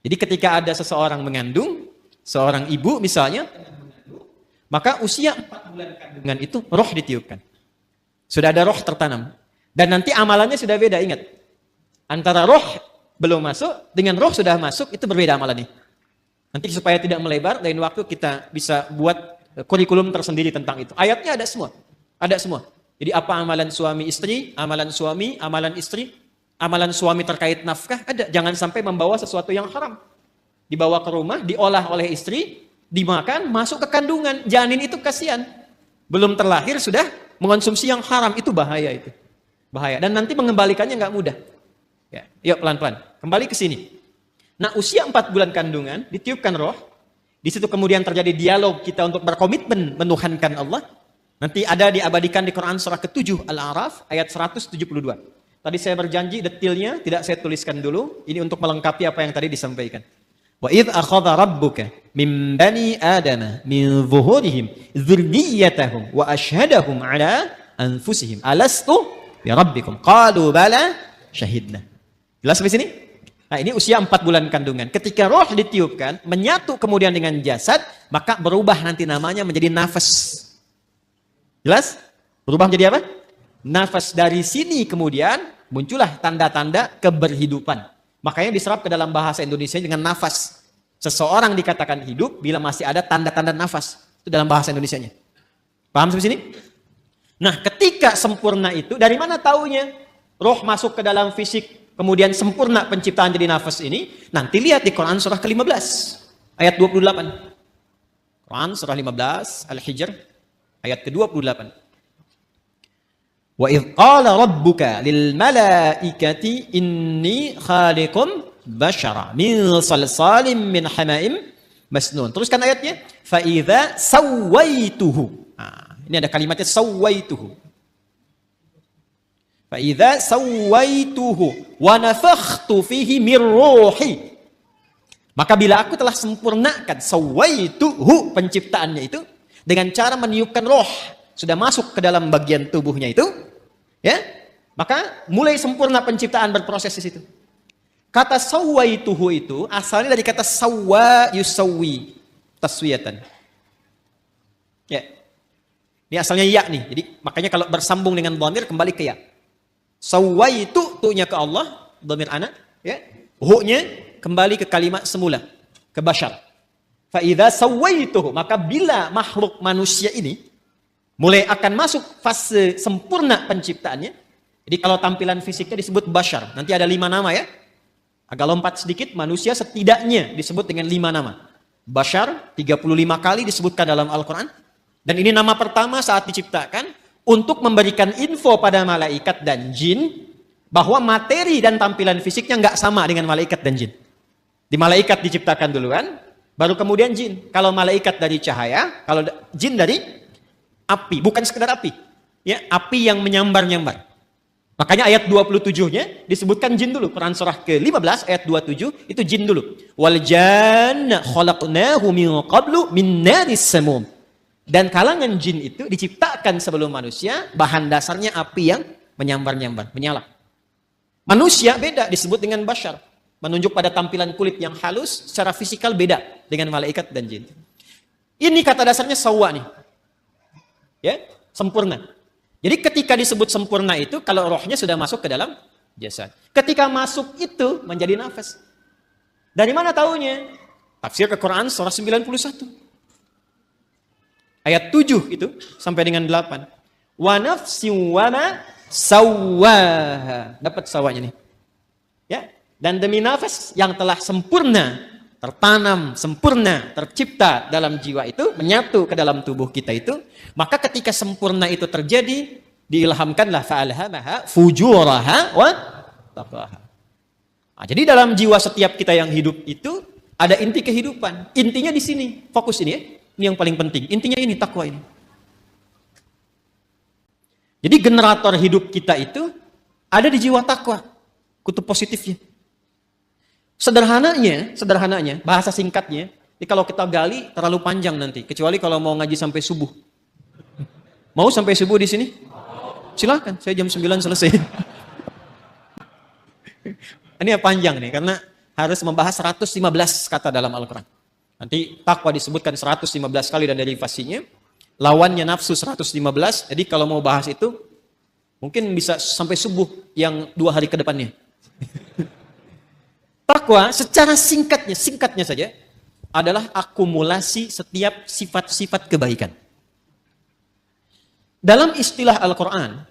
Jadi ketika ada seseorang mengandung, seorang ibu misalnya, maka usia 4 bulan kandungan itu roh ditiupkan. Sudah ada roh tertanam. Dan nanti amalannya sudah beda, ingat. Antara roh belum masuk, dengan roh sudah masuk, itu berbeda amalannya. Nanti supaya tidak melebar, lain waktu kita bisa buat kurikulum tersendiri tentang itu. Ayatnya ada semua. Ada semua. Jadi apa amalan suami istri, amalan suami, amalan istri, amalan suami terkait nafkah, ada. Jangan sampai membawa sesuatu yang haram. Dibawa ke rumah, diolah oleh istri, dimakan, masuk ke kandungan. Janin itu kasihan. Belum terlahir sudah mengonsumsi yang haram, itu bahaya itu. Bahaya. Dan nanti mengembalikannya nggak mudah. Ya, yuk pelan-pelan. Kembali ke sini. Nah, usia 4 bulan kandungan, ditiupkan roh. Di situ kemudian terjadi dialog kita untuk berkomitmen menuhankan Allah. Nanti ada diabadikan di Quran surah ke-7 Al-A'raf ayat 172. Tadi saya berjanji detailnya tidak saya tuliskan dulu. Ini untuk melengkapi apa yang tadi disampaikan. Wa idh akhadha rabbuka min bani adama min zuhurihim dzurriyyatahum wa ashhadahum ala anfusihim alastu bi rabbikum qalu bala syahidna. Jelas sampai sini? Nah, ini usia 4 bulan kandungan. Ketika roh ditiupkan, menyatu kemudian dengan jasad, maka berubah nanti namanya menjadi nafas. Jelas? Berubah menjadi apa? Nafas. Dari sini kemudian muncullah tanda-tanda keberhidupan. Makanya diserap ke dalam bahasa Indonesia dengan nafas. Seseorang dikatakan hidup bila masih ada tanda-tanda nafas. Itu dalam bahasa Indonesianya. Paham sampai sini? Nah, ketika sempurna itu, dari mana taunya? Roh masuk ke dalam fisik, kemudian sempurna penciptaan jadi nafas ini. Nanti lihat di Quran surah ke-15. Ayat 28. Quran surah 15, Al-Hijr, ayat ke-28. Wa idh qala rabbuka lil malaikati inni khaliqum bashara min salsalim min hama'im masnun. Teruskan ayatnya. Fa idza sawaituhu. Nah, ini ada kalimatnya sawaituhu. Fa idza sawaituhu wa nafakhtu fihi min ruhi. Maka bila aku telah sempurnakan sawaituhu penciptaannya itu dengan cara meniupkan roh sudah masuk ke dalam bagian tubuhnya itu, ya, maka mulai sempurna penciptaan berproses di situ. Kata sawaituhu itu asalnya dari kata sawa yusawwi, taswiyatan. Ya. Ini asalnya ya nih. Jadi makanya kalau bersambung dengan dhamir kembali ke ya. Sawaitu tu'nya ke Allah, dhamir ana, ya. Hu-nya kembali ke kalimat semula, ke bashar. Fa idza sawaituhu, maka bila makhluk manusia ini mulai akan masuk fase sempurna penciptaannya. Jadi kalau tampilan fisiknya disebut bashar. Nanti ada 5 nama ya. Agak lompat sedikit, manusia setidaknya disebut dengan 5 nama. Bashar 35 kali disebutkan dalam Al-Quran. Dan ini nama pertama saat diciptakan untuk memberikan info pada malaikat dan jin bahwa materi dan tampilan fisiknya nggak sama dengan malaikat dan jin. Di malaikat diciptakan duluan, baru kemudian jin. Kalau malaikat dari cahaya, kalau jin dari api, bukan sekedar api. Ya, api yang menyambar-nyambar. Makanya ayat 27-nya disebutkan jin dulu. Quran surah ke-15 ayat 27 itu jin dulu. Wal janna khalaqnahu min qablu min naris samum. Dan kalangan jin itu diciptakan sebelum manusia, bahan dasarnya api yang menyambar-nyambar, menyala. Manusia beda, disebut dengan bashar. Menunjuk pada tampilan kulit yang halus, secara fisikal beda dengan malaikat dan jin. Ini kata dasarnya sawa nih. Ya, sempurna. Jadi ketika disebut sempurna itu kalau rohnya sudah masuk ke dalam jasad. Ketika masuk itu menjadi nafas. Dari mana taunya? Tafsir ke Quran surah 91. Ayat 7 itu sampai dengan 8. Wa nafsin wa ma sawwaha. Dapat sawanya nih. Ya, dan demi nafas yang telah sempurna tertanam, sempurna, tercipta dalam jiwa itu, menyatu ke dalam tubuh kita itu, maka ketika sempurna itu terjadi, diilhamkanlah fa'alhamaha fujuraha wa taqwaha. Nah, jadi dalam jiwa setiap kita yang hidup itu ada inti kehidupan. Intinya di sini, fokus ini ya. Ini yang paling penting. Intinya ini, takwa ini. Jadi generator hidup kita itu ada di jiwa takwa. Kutub positifnya. Sederhananya, bahasa singkatnya, jadi kalau kita gali terlalu panjang nanti, kecuali kalau mau ngaji sampai subuh. Mau sampai subuh di sini? Silakan, saya jam 9 selesai. Ini panjang nih, karena harus membahas 115 kata dalam Al-Quran. Nanti takwa disebutkan 115 kali dan derivasinya. Lawannya nafsu 115, jadi kalau mau bahas itu, mungkin bisa sampai subuh yang 2 hari ke depannya. Takwa secara singkatnya saja adalah akumulasi setiap sifat-sifat kebaikan. Dalam istilah Al-Quran,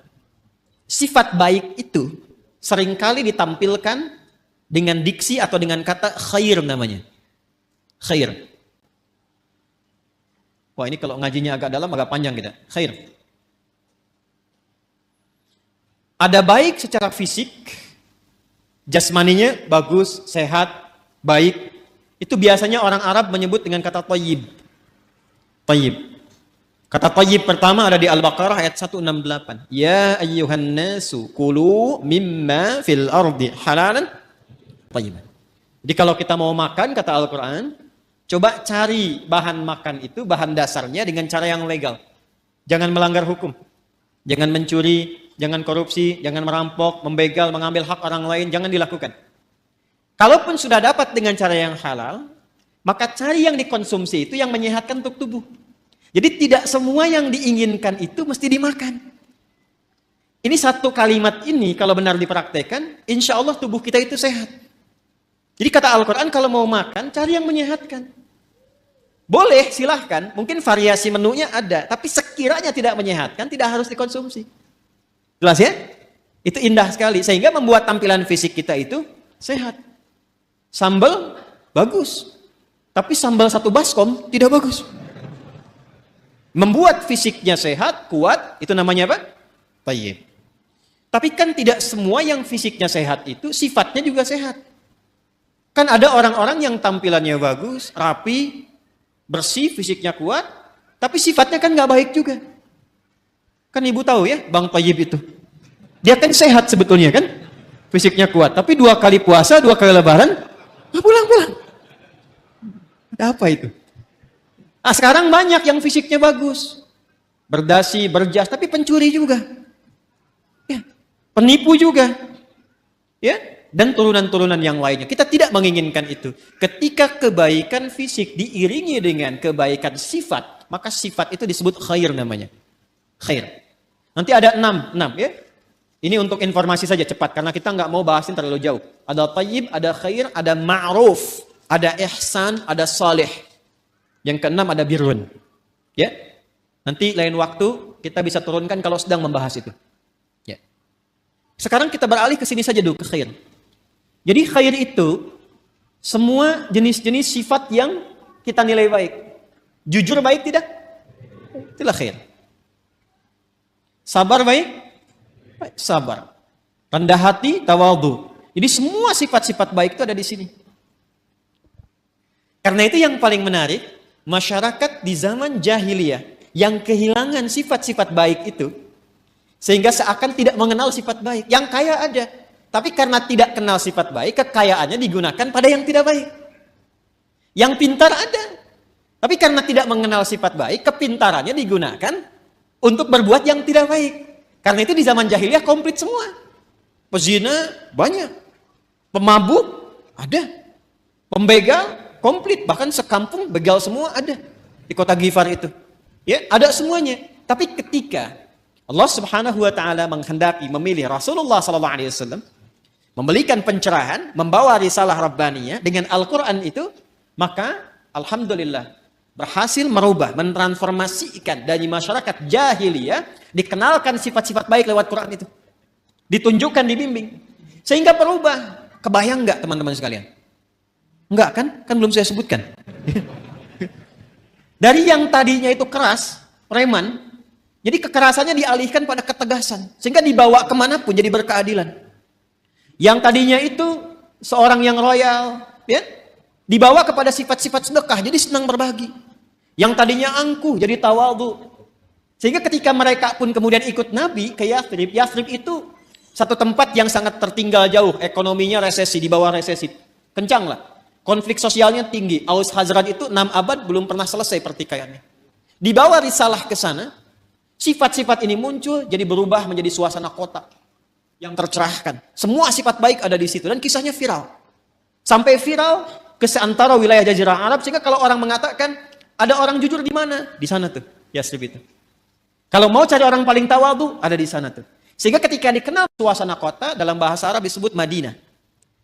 sifat baik itu seringkali ditampilkan dengan diksi atau dengan kata khair namanya. Khair. Wah, ini kalau ngajinya agak dalam, agak panjang kita. Khair. Ada baik secara fisik, jasmaninya bagus, sehat, baik. Itu biasanya orang Arab menyebut dengan kata thayyib. Thayyib. Kata thayyib pertama ada di Al-Baqarah ayat 168. Ya ayyuhan nasu kulu mimma fil ardi halalan thayyiban. Jadi kalau kita mau makan, kata Al-Quran, coba cari bahan makan itu, bahan dasarnya dengan cara yang legal. Jangan melanggar hukum. Jangan mencuri, jangan korupsi, jangan merampok, membegal, mengambil hak orang lain, jangan dilakukan. Kalaupun sudah dapat dengan cara yang halal, maka cari yang dikonsumsi itu yang menyehatkan untuk tubuh. Jadi tidak semua yang diinginkan itu mesti dimakan. Ini satu kalimat ini kalau benar dipraktekkan, insya Allah tubuh kita itu sehat. Jadi kata Al-Quran kalau mau makan, cari yang menyehatkan. Boleh, silahkan. Mungkin variasi menunya ada. Tapi sekiranya tidak menyehatkan, tidak harus dikonsumsi. Jelas ya? Itu indah sekali. Sehingga membuat tampilan fisik kita itu sehat. Sambal, bagus. Tapi sambal satu baskom, tidak bagus. Membuat fisiknya sehat, kuat, itu namanya apa? Thayyib. Tapi kan tidak semua yang fisiknya sehat itu sifatnya juga sehat. Kan ada orang-orang yang tampilannya bagus, rapi, bersih, fisiknya kuat, tapi sifatnya kan nggak baik juga. Kan ibu tahu ya, Bang Thayyib itu. Dia kan sehat sebetulnya kan, fisiknya kuat, tapi 2 kali puasa, 2 kali lebaran, pulang-pulang. Ada apa itu? Nah, sekarang banyak yang fisiknya bagus, berdasi, berjas, tapi pencuri juga, ya, penipu juga, ya, dan turunan-turunan yang lainnya. Kita tidak menginginkan itu. Ketika kebaikan fisik diiringi dengan kebaikan sifat, maka sifat itu disebut khair namanya. Khair. Nanti ada 6 ya. Ini untuk informasi saja cepat, karena kita nggak mau bahasin terlalu jauh. Ada thayyib, ada khair, ada ma'ruf, ada ihsan, ada salih. Yang ke-6 ada birrun. Ya. Nanti lain waktu kita bisa turunkan kalau sedang membahas itu. Ya. Sekarang kita beralih ke sini saja dulu, ke khair. Jadi khair itu semua jenis-jenis sifat yang kita nilai baik. Jujur baik tidak? Itulah khair. Sabar baik? Baik, sabar. Rendah hati, tawadhu. Jadi semua sifat-sifat baik itu ada di sini. Karena itu yang paling menarik, masyarakat di zaman jahiliyah yang kehilangan sifat-sifat baik itu, sehingga seakan tidak mengenal sifat baik. Yang kaya ada, tapi karena tidak kenal sifat baik, kekayaannya digunakan pada yang tidak baik. Yang pintar ada, tapi karena tidak mengenal sifat baik, kepintarannya digunakan untuk berbuat yang tidak baik. Karena itu di zaman jahiliyah komplit semua. Pezina banyak, pemabuk ada, pembegal komplit, bahkan sekampung begal semua ada di kota Ghifar itu. Ya, ada semuanya. Tapi ketika Allah Subhanahu wa taala menghendaki memilih Rasulullah sallallahu alaihi wasallam, memberikan pencerahan, membawa risalah rabbaniyah dengan Al-Qur'an itu, maka alhamdulillah berhasil merubah, mentransformasikan dari masyarakat jahiliyah, dikenalkan sifat-sifat baik lewat Quran itu. Ditunjukkan, dibimbing. Sehingga berubah. Kebayang enggak teman-teman sekalian? Enggak kan? Kan belum saya sebutkan. Dari yang tadinya itu keras, preman, jadi kekerasannya dialihkan pada ketegasan. Sehingga dibawa kemanapun jadi berkeadilan. Yang tadinya itu seorang yang royal, ya, dibawa kepada sifat-sifat sedekah, jadi senang berbagi. Yang tadinya angkuh, jadi tawadhu. Sehingga ketika mereka pun kemudian ikut Nabi ke Yathrib, Yathrib itu satu tempat yang sangat tertinggal jauh, ekonominya resesi, di bawah resesi. Kencang lah. Konflik sosialnya tinggi. Aus Khazraj itu 6 abad belum pernah selesai pertikaiannya. Dibawa risalah ke sana, sifat-sifat ini muncul, jadi berubah menjadi suasana kota yang tercerahkan. Semua sifat baik ada di situ dan kisahnya viral. Sampai viral ke seantara wilayah Jazirah Arab, sehingga kalau orang mengatakan ada orang jujur di mana? Di sana tuh, Yathrib itu. Kalau mau cari orang paling tawadhu, ada di sana tuh. Sehingga ketika dikenal suasana kota, dalam bahasa Arab disebut Madinah,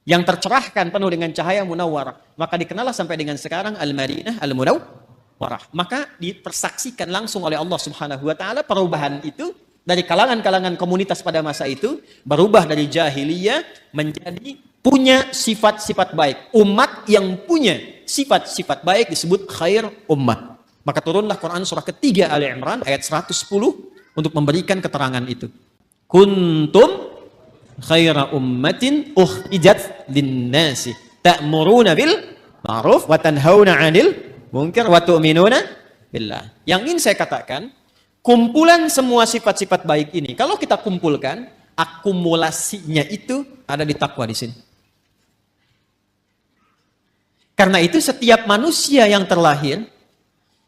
yang tercerahkan penuh dengan cahaya munawwarah, maka dikenallah sampai dengan sekarang Al-Madinah Al-Munawwarah. Maka dipersaksikan langsung oleh Allah Subhanahu wa taala perubahan itu dari kalangan-kalangan komunitas pada masa itu, berubah dari jahiliyah menjadi punya sifat-sifat baik. Umat yang punya sifat-sifat baik disebut khair ummah. Maka turunlah Quran surah ketiga Ali Imran ayat 110 untuk memberikan keterangan itu. Kuntum khaira ummatin ukhrijat linnasi ta'muruna bil ma'ruf wa tanhauna 'anil munkar wa tu'minuna billah. Yang ingin saya katakan, Kumpulan semua sifat-sifat baik ini, kalau kita kumpulkan, akumulasinya itu ada di takwa di sini. Karena itu setiap manusia yang terlahir,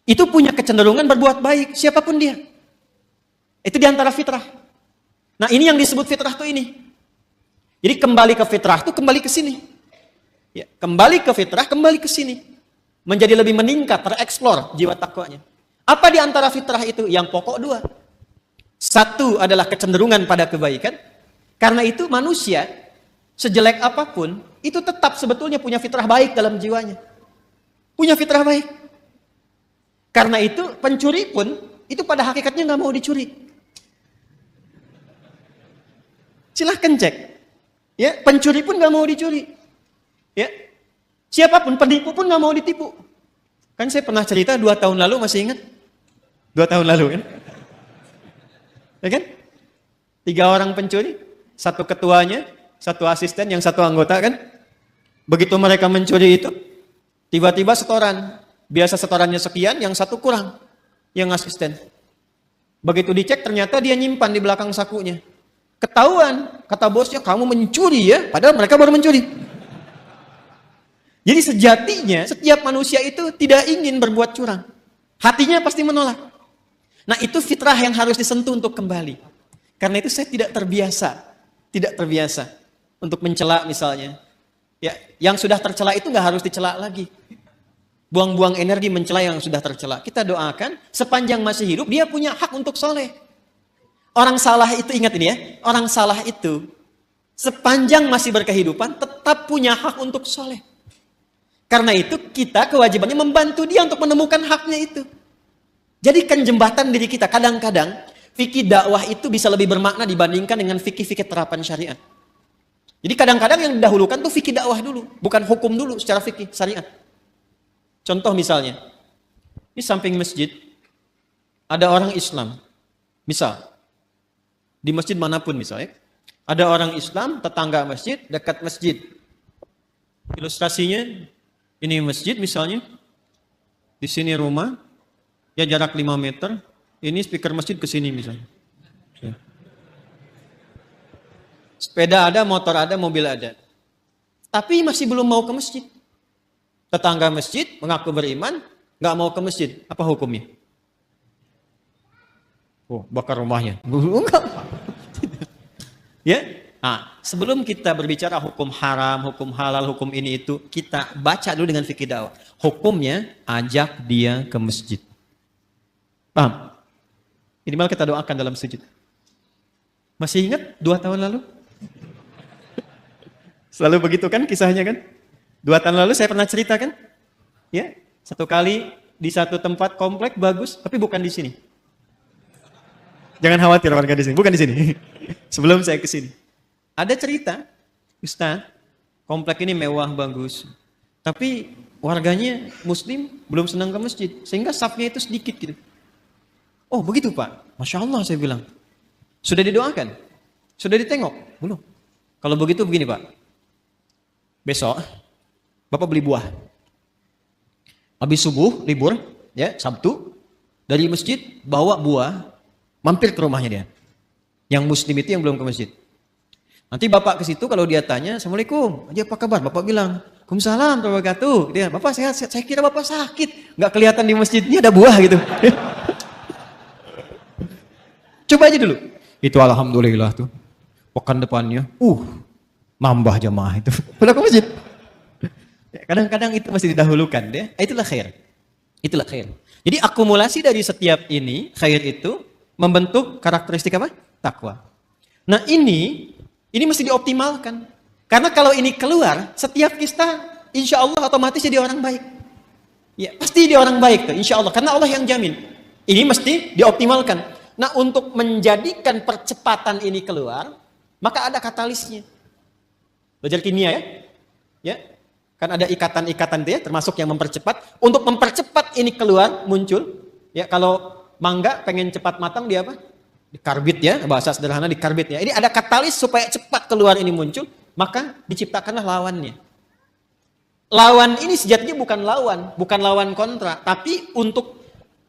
itu punya kecenderungan berbuat baik, siapapun dia. Itu diantara fitrah. Nah ini yang disebut fitrah tuh ini. Jadi kembali ke fitrah tuh kembali ke sini. Ya, kembali ke fitrah, kembali ke sini. Menjadi lebih meningkat, tereksplor jiwa takwanya. Apa di antara fitrah itu? Yang pokok dua. Satu adalah kecenderungan pada kebaikan. Karena itu manusia, sejelek apapun, itu tetap sebetulnya punya fitrah baik dalam jiwanya. Punya fitrah baik. Karena itu pencuri pun, itu pada hakikatnya nggak mau dicuri. Silahkan cek. Ya, pencuri pun nggak mau dicuri. Ya, siapapun penipu pun nggak mau ditipu. Kan saya pernah cerita 2 tahun lalu, masih ingat? 2 tahun lalu kan? Ya kan? 3 orang pencuri, 1 ketuanya, 1 asisten, yang 1 anggota kan? Begitu mereka mencuri itu, tiba-tiba setoran. Biasa setorannya sekian, yang 1 kurang. Yang asisten. Begitu dicek, ternyata dia nyimpan di belakang sakunya. Ketahuan, kata bosnya, kamu mencuri ya? Padahal mereka baru mencuri. Jadi sejatinya, setiap manusia itu tidak ingin berbuat curang. Hatinya pasti menolak. Nah itu fitrah yang harus disentuh untuk kembali. Karena itu saya tidak terbiasa untuk mencela misalnya. Ya, yang sudah tercela itu nggak harus dicela lagi. Buang-buang energi mencela yang sudah tercela. Kita doakan sepanjang masih hidup dia punya hak untuk soleh. Orang salah itu, ingat ini ya, orang salah itu sepanjang masih berkehidupan tetap punya hak untuk soleh. Karena itu kita kewajibannya membantu dia untuk menemukan haknya itu. Jadikan jembatan diri kita. Kadang-kadang fikih dakwah itu bisa lebih bermakna dibandingkan dengan fikih-fikih terapan syariat. Jadi kadang-kadang yang didahulukan tuh fikih dakwah dulu, bukan hukum dulu secara fikih syariat. Contoh misalnya, di samping masjid ada orang Islam. Misal, di masjid manapun misalnya, ada orang Islam, tetangga masjid, dekat masjid. Ilustrasinya, ini masjid misalnya, di sini rumah, ya jarak 5 meter, ini speaker masjid ke sini misalnya. Sepeda ada, motor ada, mobil ada. Tapi masih belum mau ke masjid. Tetangga masjid mengaku beriman, nggak mau ke masjid. Apa hukumnya? Oh, bakar rumahnya. Enggak. Ya. Nah, sebelum kita berbicara hukum haram, hukum halal, hukum ini itu, kita baca dulu dengan fikih dakwah. Hukumnya, ajak dia ke masjid. Paham? Minimal kita doakan dalam sujud. Masih ingat 2 tahun lalu? Selalu begitu kan kisahnya kan? 2 tahun lalu saya pernah cerita kan? Ya, 1 kali di satu tempat komplek bagus, tapi bukan di sini. Jangan khawatir warga di sini, bukan di sini. Sebelum saya ke sini. Ada cerita, Ustaz, komplek ini mewah bagus. Tapi warganya muslim belum senang ke masjid, sehingga safnya itu sedikit gitu. Oh begitu Pak, Masya Allah saya bilang. Sudah didoakan? Sudah ditengok? Belum. Kalau begitu begini Pak. Besok, Bapak beli buah. Habis subuh, libur, ya Sabtu, dari masjid bawa buah, mampir ke rumahnya dia. Yang muslim itu yang belum ke masjid. Nanti Bapak ke situ kalau dia tanya, Assalamualaikum, aja apa kabar? Bapak bilang, Waalaikumsalam warahmatullahi wabarakatuh. Dia, Bapak sehat, saya kira Bapak sakit. Nggak kelihatan di masjidnya ada buah gitu. Coba aja dulu. Itu alhamdulillah tuh. Pekan depannya, nambah jamaah itu. Pulang ke masjid. Kadang-kadang itu masih didahulukan deh. Itulah khair. Itulah khair. Jadi akumulasi dari setiap ini, khair itu membentuk karakteristik apa? Takwa. Nah ini mesti dioptimalkan. Karena kalau ini keluar, setiap kita insya Allah otomatis jadi orang baik. Ya, pasti dia orang baik tuh, insya Allah. Karena Allah yang jamin. Ini mesti dioptimalkan. Nah untuk menjadikan percepatan ini keluar, maka ada katalisnya. Belajar kimia ya? Ya, kan ada ikatan-ikatan itu ya, termasuk yang mempercepat. Untuk mempercepat ini keluar, muncul. Ya, kalau mangga pengen cepat matang dia apa? Dikarbit ya, bahasa sederhana dikarbit ya. Ini ada katalis supaya cepat keluar ini muncul, maka diciptakanlah lawannya. Lawan ini sejatinya bukan lawan kontra, tapi untuk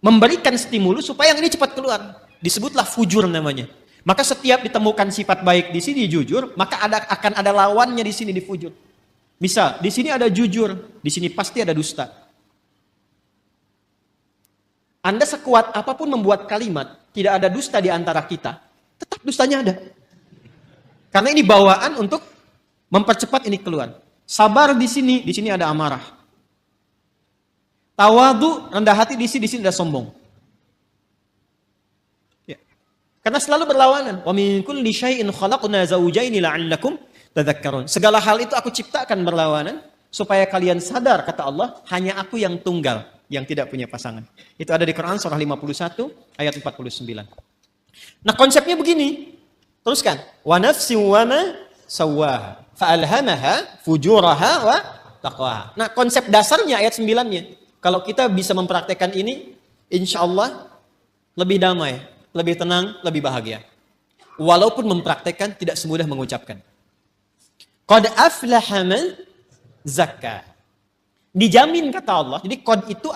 memberikan stimulus supaya yang ini cepat keluar. Disebutlah fujur namanya. Maka setiap ditemukan sifat baik di sini jujur, maka akan ada lawannya di sini di fujur. Misal, di sini ada jujur, di sini pasti ada dusta. Anda sekuat apapun membuat kalimat, tidak ada dusta di antara kita, tetap dustanya ada. Karena ini bawaan untuk mempercepat ini keluar. Sabar di sini ada amarah. Tawadu, rendah hati di sini ada sombong. Ya. Karena selalu berlawanan. Wa min kulli syai'in khalaqna zawjaini la'allakum tadhakkarun. Segala hal itu aku ciptakan berlawanan supaya kalian sadar, kata Allah, hanya aku yang tunggal, yang tidak punya pasangan. Itu ada di Quran surah 51 ayat 49. Nah, konsepnya begini. Teruskan. Wa nafsin wa ma sawwaha fa'alhamaha fujuraha wa taqwaha. Nah, konsep dasarnya ayat 9-nya. Kalau kita bisa mempraktekkan ini, insya Allah lebih damai, lebih tenang, lebih bahagia. Walaupun mempraktekkan tidak semudah mengucapkan. Qad aflaha man zakka. Dijamin kata Allah. Jadi qad itu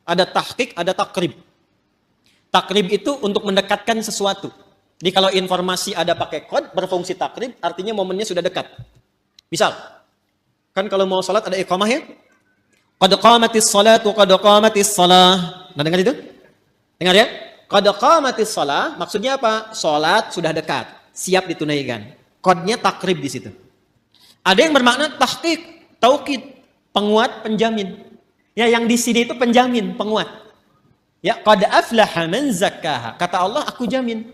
ada tahqiq, ada takrib. Takrib itu untuk mendekatkan sesuatu. Jadi kalau informasi ada pakai qad, berfungsi takrib, artinya momennya sudah dekat. Misal, kan kalau mau salat ada iqamah ya? Qad qamatis salatu, qad qamatis salah. Nah, dengar itu? Dengar ya? Qad qamatis salah, maksudnya apa? Salat sudah dekat, siap ditunaikan. Qadnya takrib di situ. Ada yang bermakna tahqiq, taukid, penguat, penjamin. Ya, yang di sini itu penjamin, penguat. Ya, qad aflaha man zakkaha. Kata Allah, aku jamin.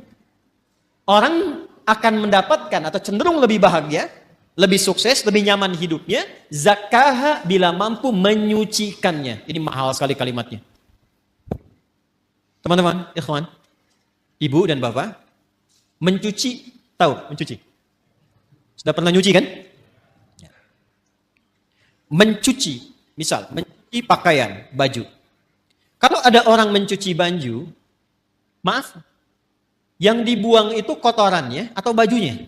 Orang akan mendapatkan atau cenderung lebih bahagia, lebih sukses, lebih nyaman hidupnya, zakkaha bila mampu menyucikannya. Ini mahal sekali kalimatnya. Teman-teman, ikhwan, ibu dan bapak, mencuci, tahu mencuci? Sudah pernah nyuci kan? Mencuci, misal, mencuci pakaian, baju. Kalau ada orang mencuci baju, maaf, yang dibuang itu kotorannya atau bajunya?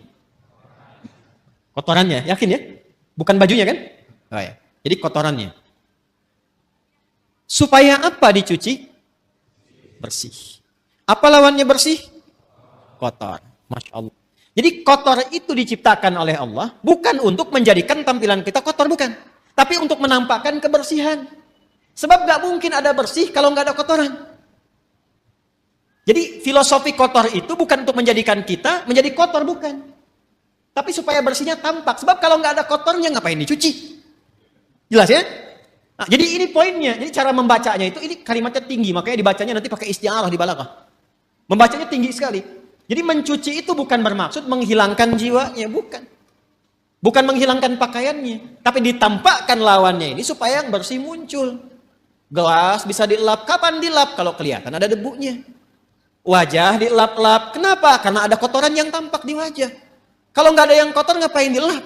Kotorannya, yakin ya? Bukan bajunya kan? Oh ya. Jadi kotorannya. Supaya apa dicuci? Bersih. Apa lawannya bersih? Kotor. Masya Allah. Jadi kotor itu diciptakan oleh Allah bukan untuk menjadikan tampilan kita kotor, bukan. Tapi untuk menampakkan kebersihan. Sebab gak mungkin ada bersih kalau gak ada kotoran. Jadi filosofi kotor itu bukan untuk menjadikan kita menjadi kotor, bukan. Tapi supaya bersihnya tampak. Sebab kalau nggak ada kotornya ngapain dicuci? Jelas ya? Nah, jadi ini poinnya. Jadi cara membacanya itu, ini kalimatnya tinggi. Makanya dibacanya nanti pakai isti'arah di balaghah. Membacanya tinggi sekali. Jadi mencuci itu bukan bermaksud menghilangkan jiwanya. Bukan. Bukan menghilangkan pakaiannya. Tapi ditampakkan lawannya ini supaya yang bersih muncul. Gelas bisa dilap. Kapan dilap? Kalau kelihatan ada debunya. Wajah dilap-lap. Kenapa? Karena ada kotoran yang tampak di wajah. Kalau nggak ada yang kotor, ngapain dilap?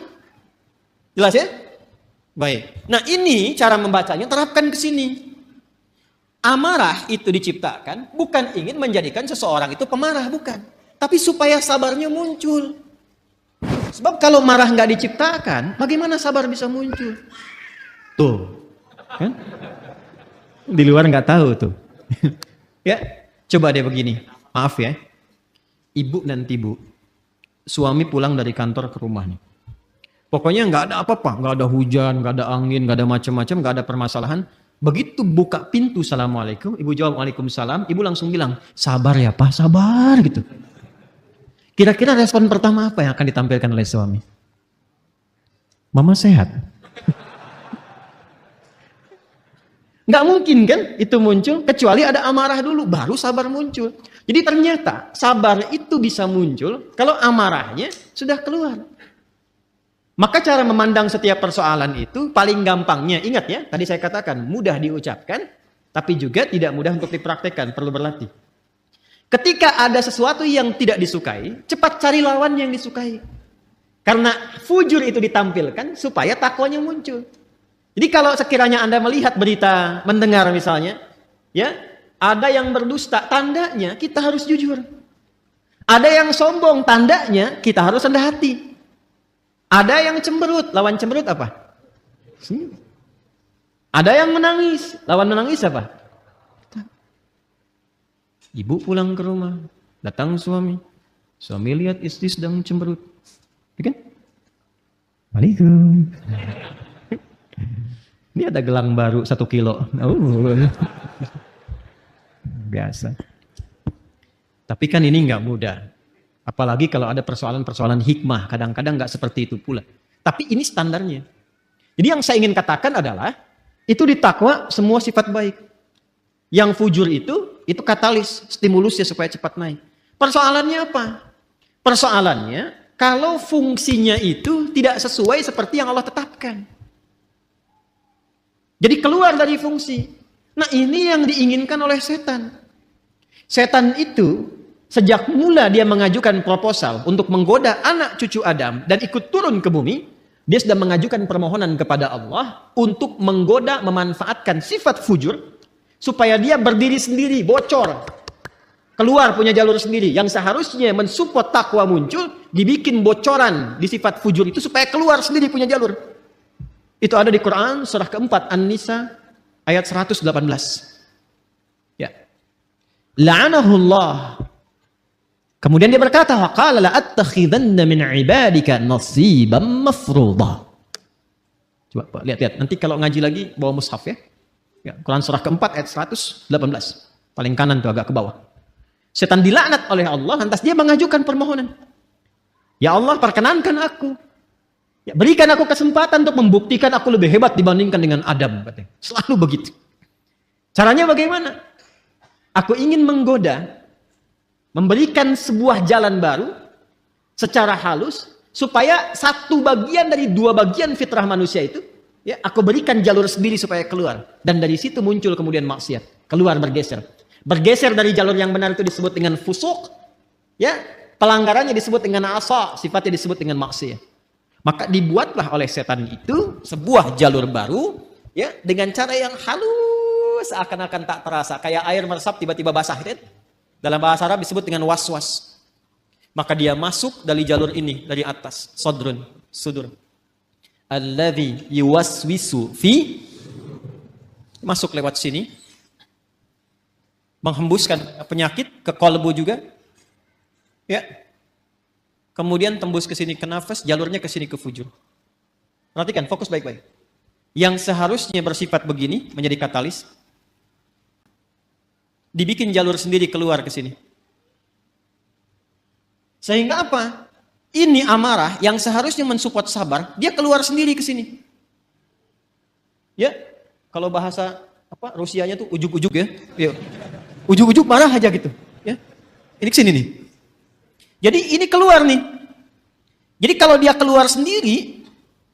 Jelas ya? Baik. Nah, ini cara membacanya, terapkan ke sini. Amarah itu diciptakan bukan ingin menjadikan seseorang itu pemarah, bukan. Tapi supaya sabarnya muncul. Sebab kalau marah nggak diciptakan, bagaimana sabar bisa muncul? Tuh. Kan? Di luar nggak tahu tuh. Ya. Coba deh begini, maaf ya, ibu nanti bu, suami pulang dari kantor ke rumah nih. Pokoknya nggak ada apa-apa, nggak ada hujan, nggak ada angin, nggak ada macam-macam, nggak ada permasalahan. Begitu buka pintu, assalamualaikum, ibu jawab waalaikumsalam, ibu langsung bilang, sabar ya pak, sabar gitu. Kira-kira respon pertama apa yang akan ditampilkan oleh suami? Mama sehat. Nggak mungkin kan itu muncul, kecuali ada amarah dulu, baru sabar muncul. Jadi ternyata sabar itu bisa muncul kalau amarahnya sudah keluar. Maka cara memandang setiap persoalan itu paling gampangnya, ingat ya, tadi saya katakan mudah diucapkan, tapi juga tidak mudah untuk dipraktekkan, perlu berlatih. Ketika ada sesuatu yang tidak disukai, cepat cari lawan yang disukai. Karena fujur itu ditampilkan supaya takwanya muncul. Jadi kalau sekiranya Anda melihat berita, mendengar misalnya, ya, ada yang berdusta, tandanya kita harus jujur. Ada yang sombong, tandanya kita harus rendah hati. Ada yang cemberut, lawan cemberut apa? Ada yang menangis, lawan menangis apa? Ibu pulang ke rumah, datang suami. Suami lihat istri sedang cemberut. Ya kan? Waalaikumsalam. Ini ada gelang baru 1 kilo. Oh. Biasa. Tapi kan ini nggak mudah. Apalagi kalau ada persoalan-persoalan hikmah. Kadang-kadang nggak seperti itu pula. Tapi ini standarnya. Jadi yang saya ingin katakan adalah, itu di takwa semua sifat baik. Yang fujur itu katalis, stimulusnya supaya cepat naik. Persoalannya apa? Persoalannya, kalau fungsinya itu tidak sesuai seperti yang Allah tetapkan. Jadi keluar dari fungsi. Nah ini yang diinginkan oleh setan. Setan itu sejak mula dia mengajukan proposal untuk menggoda anak cucu Adam dan ikut turun ke bumi, dia sudah mengajukan permohonan kepada Allah untuk menggoda, memanfaatkan sifat fujur supaya dia berdiri sendiri, bocor, keluar punya jalur sendiri. Yang seharusnya mensupport takwa muncul, dibikin bocoran di sifat fujur itu supaya keluar sendiri punya jalur. Itu ada di Quran surah keempat An-Nisa ayat 118. Ya. La'anahullah. Kemudian dia berkata, wa qala la attakhidanna min ibadika nasiban mafruḍa. Coba lihat. Nanti kalau ngaji lagi bawa mushaf ya. Ya, Quran surah keempat ayat 118. Paling kanan tuh agak ke bawah. Setan dilaknat oleh Allah, lantas dia mengajukan permohonan. Ya Allah, perkenankan aku. Ya, berikan aku kesempatan untuk membuktikan aku lebih hebat dibandingkan dengan Adam. Selalu begitu. Caranya bagaimana? Aku ingin menggoda, memberikan sebuah jalan baru secara halus, supaya satu bagian dari 2 bagian fitrah manusia itu, ya, aku berikan jalur sendiri supaya keluar. Dan dari situ muncul kemudian maksiat. Keluar bergeser. Bergeser dari jalur yang benar itu disebut dengan fusuk. Ya, pelanggarannya disebut dengan asa, sifatnya disebut dengan maksiat. Maka dibuatlah oleh setan itu sebuah jalur baru, ya, dengan cara yang halus, seakan-akan tak terasa, kayak air meresap tiba-tiba basah, kan? Dalam bahasa Arab disebut dengan was-was. Maka dia masuk dari jalur ini, dari atas, sudur. Alladzi yuwaswisu fi, masuk lewat sini, menghembuskan penyakit ke kolbu juga, ya. Kemudian tembus ke sini ke nafas, jalurnya ke sini ke fujur. Perhatikan, fokus baik-baik. Yang seharusnya bersifat begini, menjadi katalis, dibikin jalur sendiri keluar ke sini. Sehingga apa? Ini amarah yang seharusnya mensupport sabar, dia keluar sendiri ke sini. Ya, kalau bahasa Rusianya tuh ujuk-ujuk ya. Ujuk-ujuk marah aja gitu. Ya, ini ke sini nih. Jadi ini keluar nih. Jadi kalau dia keluar sendiri,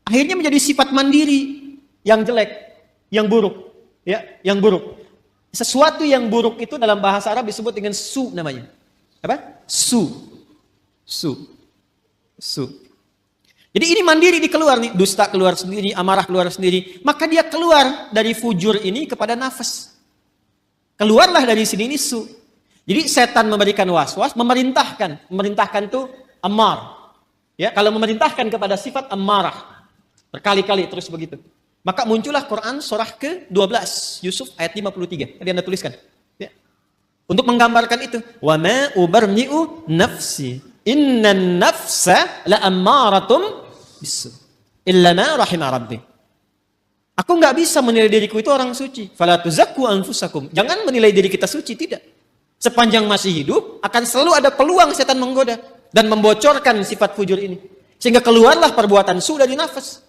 akhirnya menjadi sifat mandiri yang jelek, yang buruk, ya, yang buruk. Sesuatu yang buruk itu dalam bahasa Arab disebut dengan su namanya. Apa? Su. Jadi ini mandiri dikeluar nih, dusta keluar sendiri, amarah keluar sendiri. Maka dia keluar dari fujur ini kepada nafas. Keluarlah dari sini ini su. Jadi setan memberikan was-was, memerintahkan itu ammar. Ya, kalau memerintahkan kepada sifat ammarah, berkali-kali terus begitu. Maka muncullah Quran surah ke-12, Yusuf ayat 53. Tadi Anda tuliskan. Ya. Untuk menggambarkan itu, wa ma ubarni'u nafsi, innan nafsa la ammaratum bisu, illa ma rahima rabbi. Aku nggak bisa menilai diriku itu orang suci. Fala tuzakku anfusakum. Jangan menilai diri kita suci, tidak. Sepanjang masih hidup, akan selalu ada peluang setan menggoda dan membocorkan sifat fujur ini. Sehingga keluarlah perbuatan su dari nafas.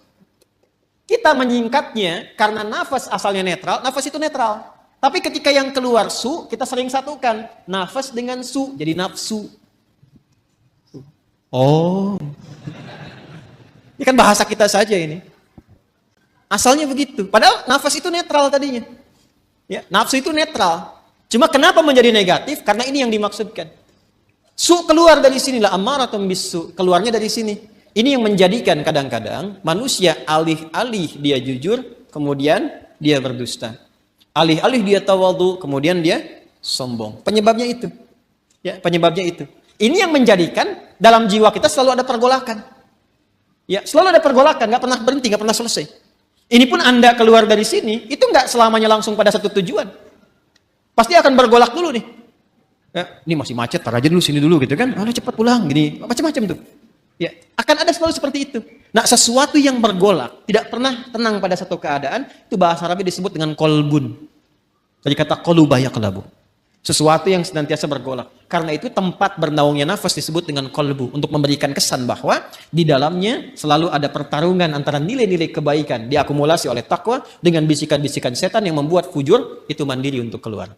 Kita menyingkatnya karena nafas asalnya netral, nafas itu netral. Tapi ketika yang keluar su, kita sering satukan. Nafas dengan su, jadi nafsu. Oh. Ini kan bahasa kita saja ini. Asalnya begitu. Padahal nafas itu netral tadinya. Ya, nafsu itu netral. Cuma kenapa menjadi negatif? Karena ini yang dimaksudkan. Su keluar dari sinilah, ammaratun bisu, keluarnya dari sini. Ini yang menjadikan kadang-kadang manusia alih-alih dia jujur, kemudian dia berdusta. Alih-alih dia tawadhu, kemudian dia sombong. Penyebabnya itu. Ya, penyebabnya itu. Ini yang menjadikan dalam jiwa kita selalu ada pergolakan. Ya, selalu ada pergolakan, nggak pernah berhenti, nggak pernah selesai. Ini pun Anda keluar dari sini, itu nggak selamanya langsung pada satu tujuan. Pasti akan bergolak dulu nih. Ya, ini masih macet, tar aja dulu sini dulu gitu kan. Cepat pulang gini, macam-macam tuh. Ya, akan ada selalu seperti itu. Nah, sesuatu yang bergolak, tidak pernah tenang pada satu keadaan, itu bahasa Arabnya disebut dengan kolbun. Dari kata kolubah yaqlabu. Sesuatu yang senantiasa bergolak. Karena itu tempat bernaungnya nafas disebut dengan kolbu. Untuk memberikan kesan bahwa di dalamnya selalu ada pertarungan antara nilai-nilai kebaikan diakumulasi oleh takwa dengan bisikan-bisikan setan yang membuat fujur itu mandiri untuk keluar.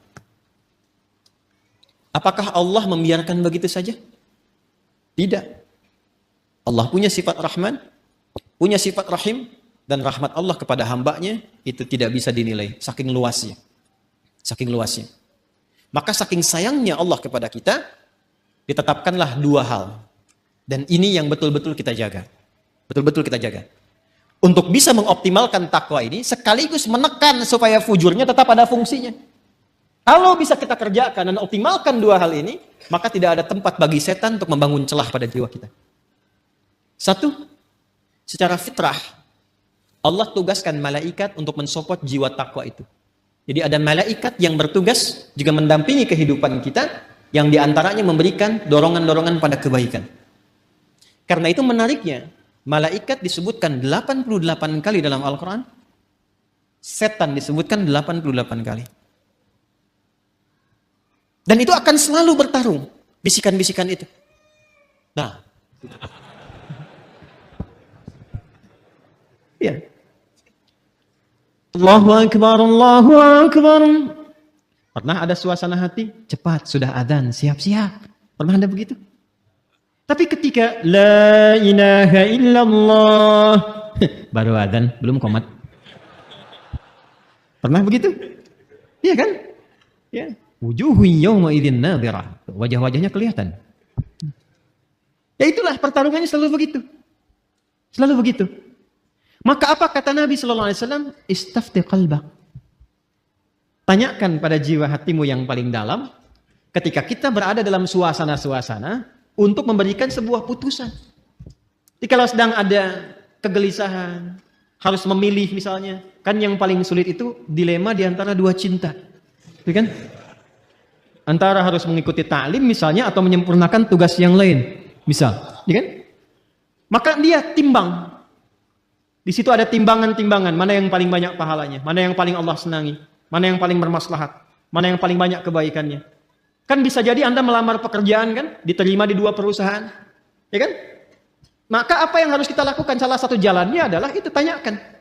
Apakah Allah membiarkan begitu saja? Tidak. Allah punya sifat Rahman, punya sifat Rahim, dan rahmat Allah kepada hambanya itu tidak bisa dinilai. Saking luasnya. Saking luasnya. Maka saking sayangnya Allah kepada kita, ditetapkanlah dua hal. Dan ini yang betul-betul kita jaga. Betul-betul kita jaga. Untuk bisa mengoptimalkan takwa ini, sekaligus menekan supaya fujurnya tetap ada fungsinya. Kalau bisa kita kerjakan dan optimalkan dua hal ini, maka tidak ada tempat bagi setan untuk membangun celah pada jiwa kita. Satu, secara fitrah, Allah tugaskan malaikat untuk mensupport jiwa takwa itu. Jadi ada malaikat yang bertugas juga mendampingi kehidupan kita, yang diantaranya memberikan dorongan-dorongan pada kebaikan. Karena itu menariknya, malaikat disebutkan 88 kali dalam Al-Quran, setan disebutkan 88 kali. Dan itu akan selalu bertarung, bisikan-bisikan itu. Nah, ya. Allahu Akbar, Allahu Akbar. Pernah ada suasana hati? Cepat, sudah adzan, siap-siap. Pernah ada begitu? Tapi ketika La ilaha illallah baru adzan, belum qomat. Pernah begitu? Iya kan? Ya. Wujuhu yawma idzin nadhirah. Wajah-wajahnya kelihatan. Ya itulah pertarungannya selalu begitu. Selalu begitu. Maka apa kata Nabi sallallahu alaihi wasallam? Istafti qalbak. Tanyakan pada jiwa hatimu yang paling dalam ketika kita berada dalam suasana-suasana untuk memberikan sebuah putusan. Jadi kalau sedang ada kegelisahan, harus memilih misalnya, kan yang paling sulit itu dilema di antara dua cinta. Gitu kan? Antara harus mengikuti ta'lim misalnya atau menyempurnakan tugas yang lain. Misal, ya kan? Maka dia timbang. Di situ ada timbangan-timbangan, mana yang paling banyak pahalanya, mana yang paling Allah senangi, mana yang paling bermaslahat, mana yang paling banyak kebaikannya. Kan bisa jadi Anda melamar pekerjaan kan, diterima di dua perusahaan. Ya kan? Maka apa yang harus kita lakukan? Salah satu jalannya adalah itu tanyakan.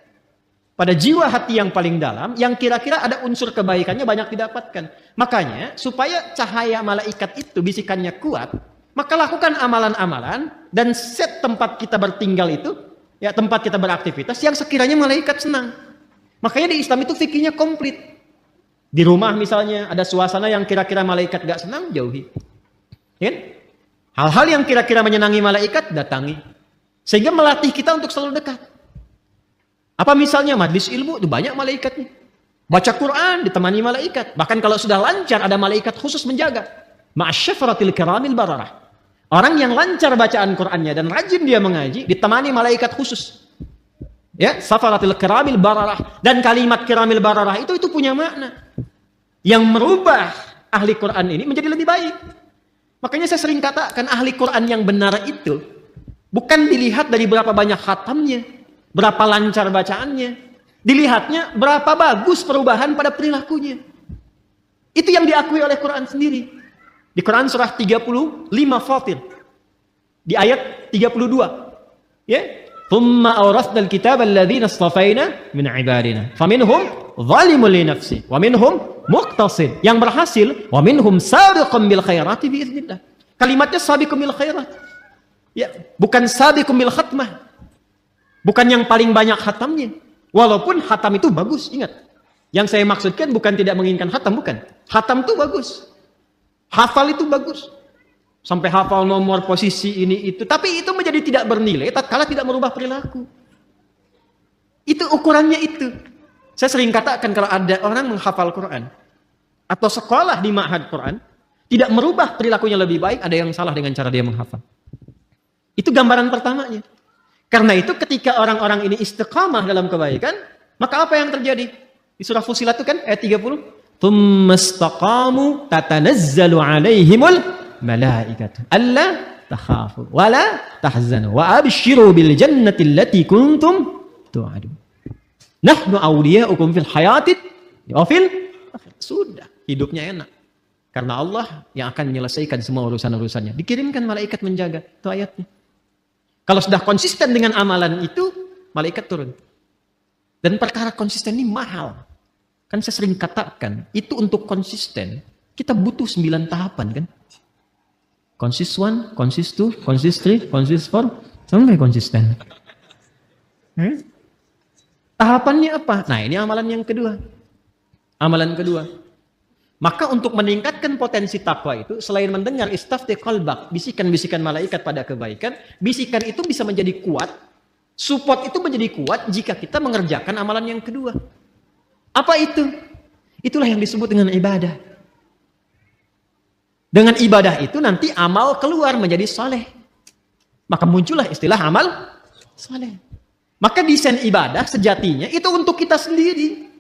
Pada jiwa hati yang paling dalam, yang kira-kira ada unsur kebaikannya banyak didapatkan. Makanya, supaya cahaya malaikat itu bisikannya kuat, maka lakukan amalan-amalan dan set tempat kita bertinggal itu, ya tempat kita beraktivitas yang sekiranya malaikat senang. Makanya di Islam itu fikihnya komplit. Di rumah misalnya ada suasana yang kira-kira malaikat gak senang, jauhi. Ya? Hal-hal yang kira-kira menyenangi malaikat, datangi. Sehingga melatih kita untuk selalu dekat. Apa misalnya majlis ilmu itu banyak malaikatnya. Baca Quran ditemani malaikat. Bahkan kalau sudah lancar ada malaikat khusus menjaga. Ma'asyafaratil kiramil bararah. Orang yang lancar bacaan Qur'annya dan rajin dia mengaji ditemani malaikat khusus. Ya, safaratil kiramil bararah, dan kalimat kiramil bararah itu punya makna yang merubah ahli Quran ini menjadi lebih baik. Makanya saya sering katakan ahli Quran yang benar itu bukan dilihat dari berapa banyak khatamnya, berapa lancar bacaannya, dilihatnya berapa bagus perubahan pada perilakunya. Itu yang diakui oleh Quran sendiri. Di Quran surah 35 Fatir di ayat 32, ya, thumma awrasnal kitaba alladzina istafaina min ibadina faminhum zalimun li nafsi wa minhum muqtasid, yang berhasil, wa minhum sabiqun bil khairati bi idznillah. Kalimatnya sabiqun bil khairat, ya, bukan sabiqun bil khatmah, bukan yang paling banyak khatamnya, walaupun khatam itu bagus. Ingat, yang saya maksudkan bukan tidak menginginkan khatam, bukan. Khatam itu bagus, hafal itu bagus, sampai hafal nomor posisi ini itu, tapi itu menjadi tidak bernilai tatkala tidak merubah perilaku. Itu ukurannya itu. Saya sering katakan kalau ada orang menghafal Quran atau sekolah di ma'had Quran tidak merubah perilakunya lebih baik, ada yang salah dengan cara dia menghafal. Itu gambaran pertamanya. Karena itu ketika orang-orang ini istiqamah dalam kebaikan, maka apa yang terjadi? Di surah Fussilat itu kan ayat 30, thumma istaqamu tatanazzalu alaihimul malaikatu alla takhafu wa la tahzanu wa abshiru bil jannati allati kuntum tu'adun. Nahnu awliya'ukum fil hayatid wa fil akhirah. Sudah, hidupnya enak. Karena Allah yang akan menyelesaikan semua urusan-urusannya. Dikirimkan malaikat menjaga. Itu ayatnya. Kalau sudah konsisten dengan amalan itu, malaikat turun. Dan perkara konsisten ini mahal. Kan saya sering katakan, itu untuk konsisten, kita butuh 9 tahapan kan. Consist 1, consist 2, consist 3, consist 4, sampai konsisten. Tahapannya apa? Nah ini amalan yang kedua. Amalan kedua. Maka untuk meningkatkan potensi takwa itu, selain mendengar istafti qalbak, bisikan-bisikan malaikat pada kebaikan, bisikan itu bisa menjadi kuat, support itu menjadi kuat jika kita mengerjakan amalan yang kedua. Apa itu? Itulah yang disebut dengan ibadah. Dengan ibadah itu nanti amal keluar menjadi saleh. Maka muncullah istilah amal saleh. Maka desain ibadah sejatinya itu untuk kita sendiri.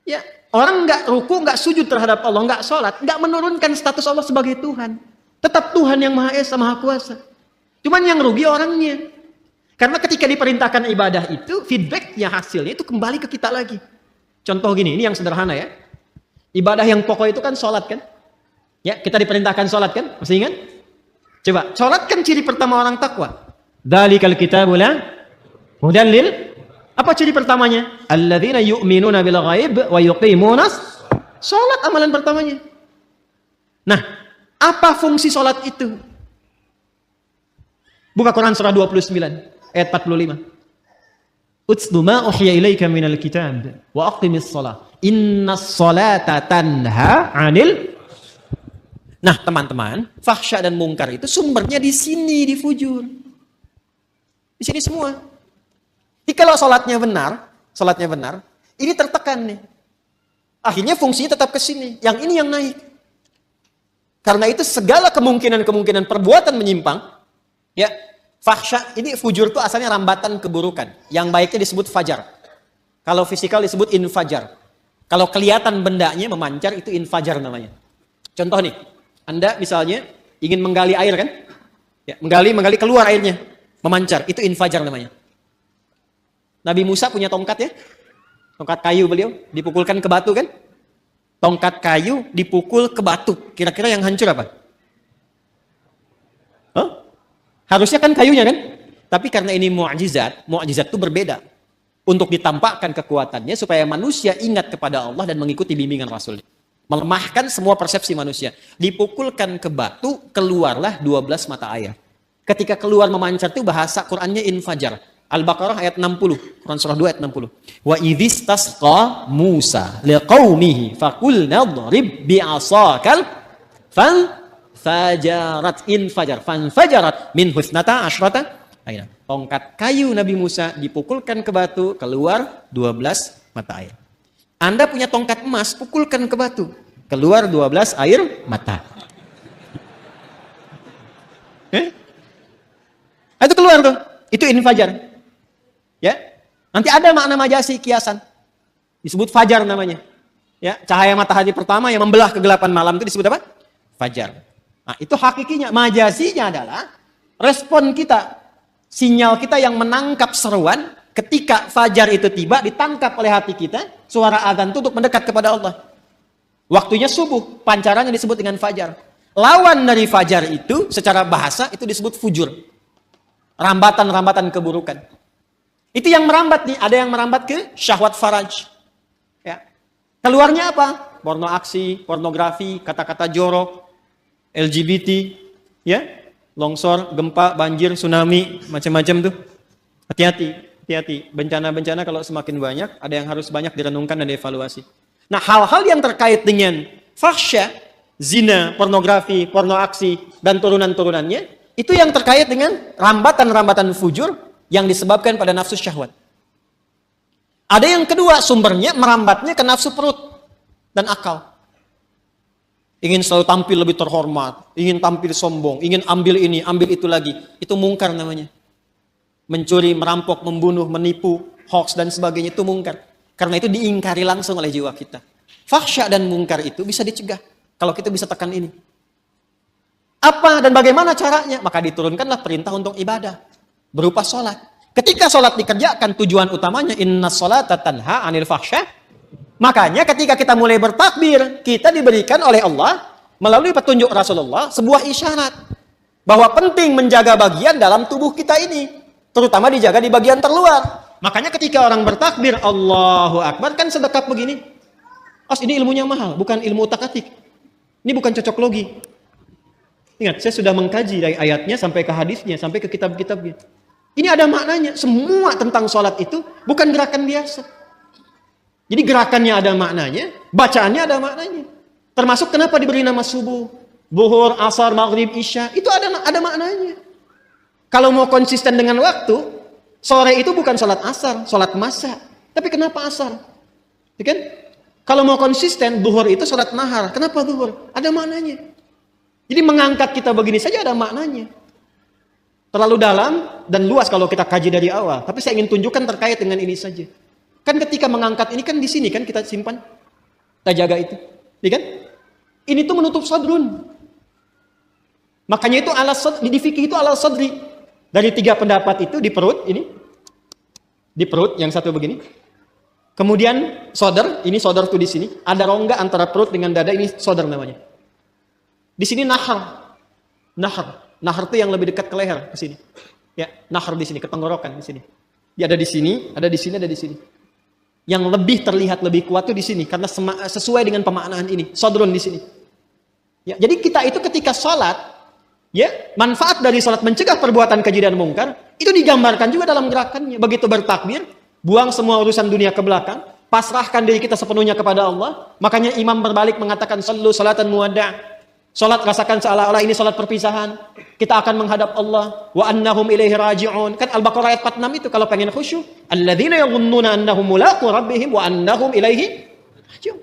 Ya, orang nggak ruku, nggak sujud terhadap Allah, nggak sholat, nggak menurunkan status Allah sebagai Tuhan. Tetap Tuhan yang Maha Esa, Maha Kuasa. Cuman yang rugi orangnya. Karena ketika diperintahkan ibadah itu, feedbacknya, hasilnya itu kembali ke kita lagi. Contoh gini, ini yang sederhana ya. Ibadah yang pokok itu kan sholat kan? Ya, kita diperintahkan sholat kan? Masih ingat? Coba, sholat kan ciri pertama orang takwa. Dzalikal kitabul hudan lil. Apa ciri pertamanya? Alladzina yu'minuna bil ghaib wa yuqimunas. Sholat amalan pertamanya. Nah, apa fungsi sholat itu? Buka Quran surah 29 ayat 45. Utslu ma uhiya ilaika minal kitab wa aqimis shalah. Innas salata tanha 'anil. Nah, teman-teman, fahsya dan mungkar itu sumbernya di sini, di fujur. Di sini semua. Jadi kalau sholatnya benar, ini tertekan nih. Akhirnya fungsinya tetap ke sini. Yang ini yang naik. Karena itu segala kemungkinan perbuatan menyimpang, ya, fahsya, ini fujur itu asalnya rambatan keburukan. Yang baiknya disebut fajar. Kalau fisikal disebut infajar. Kalau kelihatan bendanya memancar, itu infajar namanya. Contoh nih, Anda misalnya ingin menggali air kan? Ya, menggali keluar airnya, memancar, itu infajar namanya. Nabi Musa punya tongkat ya, tongkat kayu beliau, dipukulkan ke batu kan? Tongkat kayu dipukul ke batu, kira-kira yang hancur apa? Huh? Harusnya kan kayunya kan? Tapi karena ini mu'jizat itu berbeda. Untuk ditampakkan kekuatannya supaya manusia ingat kepada Allah dan mengikuti bimbingan Rasul. Melemahkan semua persepsi manusia. Dipukulkan ke batu, keluarlah 12 mata air. Ketika keluar memancar itu bahasa Qur'annya infajar. Al-Baqarah ayat 60. Quran surah 2 ayat 60. Wa idhistasqa Musa liqaumihi faqulna dhrib bi'asakal fanfajarat infajar. Fanfajarat min husnata asyrata. Tongkat kayu Nabi Musa dipukulkan ke batu, keluar 12 mata air. Anda punya tongkat emas, pukulkan ke batu, keluar 12 air mata. Itu keluar tuh, itu infajar. Ya, nanti ada makna majasi kiasan, disebut fajar namanya. Ya, cahaya matahari pertama yang membelah kegelapan malam itu disebut apa? Fajar. Nah, itu hakikinya. Majasinya adalah respon kita. Sinyal kita yang menangkap seruan ketika fajar itu tiba, ditangkap oleh hati kita, suara adzan itu untuk mendekat kepada Allah. Waktunya subuh, pancarannya disebut dengan fajar. Lawan dari fajar itu secara bahasa itu disebut fujur. Rambatan-rambatan keburukan. Itu yang merambat nih, ada yang merambat ke syahwat faraj. Ya. Keluarnya apa? Porno aksi, pornografi, kata-kata jorok, LGBT, ya. Longsor, gempa, banjir, tsunami, macam-macam tuh. Hati-hati. Bencana-bencana kalau semakin banyak, ada yang harus banyak direnungkan dan dievaluasi. Nah, hal-hal yang terkait dengan fahsya, zina, pornografi, porno aksi, dan turunan-turunannya, itu yang terkait dengan rambatan-rambatan fujur yang disebabkan pada nafsu syahwat. Ada yang kedua, sumbernya merambatnya ke nafsu perut dan akal. Ingin selalu tampil lebih terhormat, ingin tampil sombong, ingin ambil ini, ambil itu lagi. Itu mungkar namanya. Mencuri, merampok, membunuh, menipu, hoax dan sebagainya itu mungkar. Karena itu diingkari langsung oleh jiwa kita. Fahsya dan mungkar itu bisa dicegah kalau kita bisa tekan ini. Apa dan bagaimana caranya? Maka diturunkanlah perintah untuk ibadah berupa sholat. Ketika sholat dikerjakan, tujuan utamanya inna sholata tanha anil fahsya. Makanya ketika kita mulai bertakbir, kita diberikan oleh Allah melalui petunjuk Rasulullah sebuah isyarat bahwa penting menjaga bagian dalam tubuh kita ini, terutama dijaga di bagian terluar. Makanya ketika orang bertakbir Allahu Akbar kan sedekap begini. Ini ilmunya mahal, bukan ilmu utak-atik. Ini bukan cocok logi. Ingat, saya sudah mengkaji dari ayatnya sampai ke hadisnya, sampai ke kitab-kitabnya. Ini ada maknanya. Semua tentang sholat itu bukan gerakan biasa. Jadi gerakannya ada maknanya, bacaannya ada maknanya. Termasuk kenapa diberi nama subuh, zuhur, asar, maghrib, isya. Itu ada maknanya. Kalau mau konsisten dengan waktu, sore itu bukan sholat asar, sholat masa. Tapi kenapa asar? Ya kan? Kalau mau konsisten, zuhur itu sholat nahar. Kenapa zuhur? Ada maknanya. Jadi mengangkat kita begini saja ada maknanya. Terlalu dalam dan luas kalau kita kaji dari awal. Tapi saya ingin tunjukkan terkait dengan ini saja. Kan ketika mengangkat ini kan di sini kan kita simpan. Kita jaga itu. Ya kan? Ini tuh menutup sadrun. Makanya itu di fikih itu ala sadri. Dari 3 pendapat itu di perut ini. Di perut yang satu begini. Kemudian sodar, ini sodar tuh di sini. Ada rongga antara perut dengan dada, ini sodar namanya. Di sini nahar. Nahar itu yang lebih dekat ke leher, ke sini. Ya, nahar di sini, ke tenggorokan di sini. Dia ada di sini, ada di sini, ada di sini. Yang lebih terlihat lebih kuat tuh di sini karena sesuai dengan pemaknaan ini. Sodrun di sini. Ya, jadi kita itu ketika sholat, ya, manfaat dari sholat mencegah perbuatan keji dan mungkar, itu digambarkan juga dalam gerakannya. Begitu bertakbir, buang semua urusan dunia ke belakang, pasrahkan diri kita sepenuhnya kepada Allah. Makanya imam berbalik mengatakan sallu salatan muwadda'. Salat rasakan seolah-olah ini salat perpisahan. Kita akan menghadap Allah wa annahum ilaihi raji'un. Kan Al-Baqarah ayat 46 itu kalau pengen khusyuk, alladzina yadhunnuna annahum mulaqu rabbihim wa annahum ilaihi raji'un.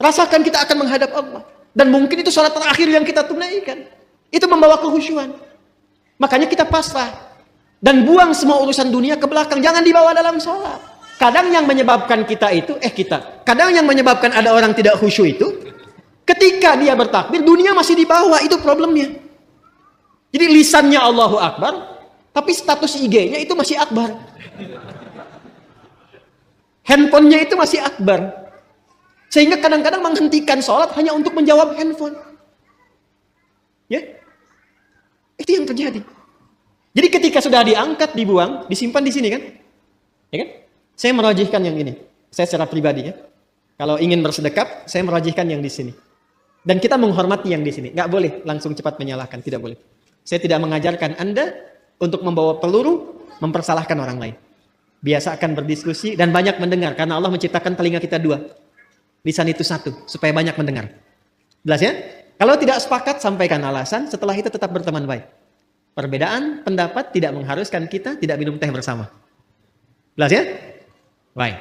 Rasakan kita akan menghadap Allah dan mungkin itu salat terakhir yang kita tunaikan. Itu membawa kehusyuan. Makanya kita pasrah. Dan buang semua urusan dunia ke belakang. Jangan dibawa dalam sholat. Kadang yang menyebabkan kadang yang menyebabkan ada orang tidak khusyuk itu, ketika dia bertakbir, dunia masih di bawah. Itu problemnya. Jadi lisannya Allahu Akbar, tapi status IG-nya itu masih Akbar. Handphonenya itu masih Akbar. Sehingga kadang-kadang menghentikan sholat hanya untuk menjawab handphone. Ya, itu yang terjadi. Jadi ketika sudah diangkat, dibuang, disimpan di sini kan? Ya kan? Saya merajihkan yang ini. Saya secara pribadi ya. Kalau ingin bersedekap, saya merajihkan yang di sini. Dan kita menghormati yang di sini. Nggak boleh langsung cepat menyalahkan, tidak boleh. Saya tidak mengajarkan Anda untuk membawa peluru, mempersalahkan orang lain. Biasakan berdiskusi dan banyak mendengar. Karena Allah menciptakan telinga kita 2. Lisan itu 1, supaya banyak mendengar. Jelas ya? Kalau tidak sepakat, sampaikan alasan, setelah itu tetap berteman baik. Perbedaan pendapat tidak mengharuskan kita tidak minum teh bersama. Jelas ya? Baik.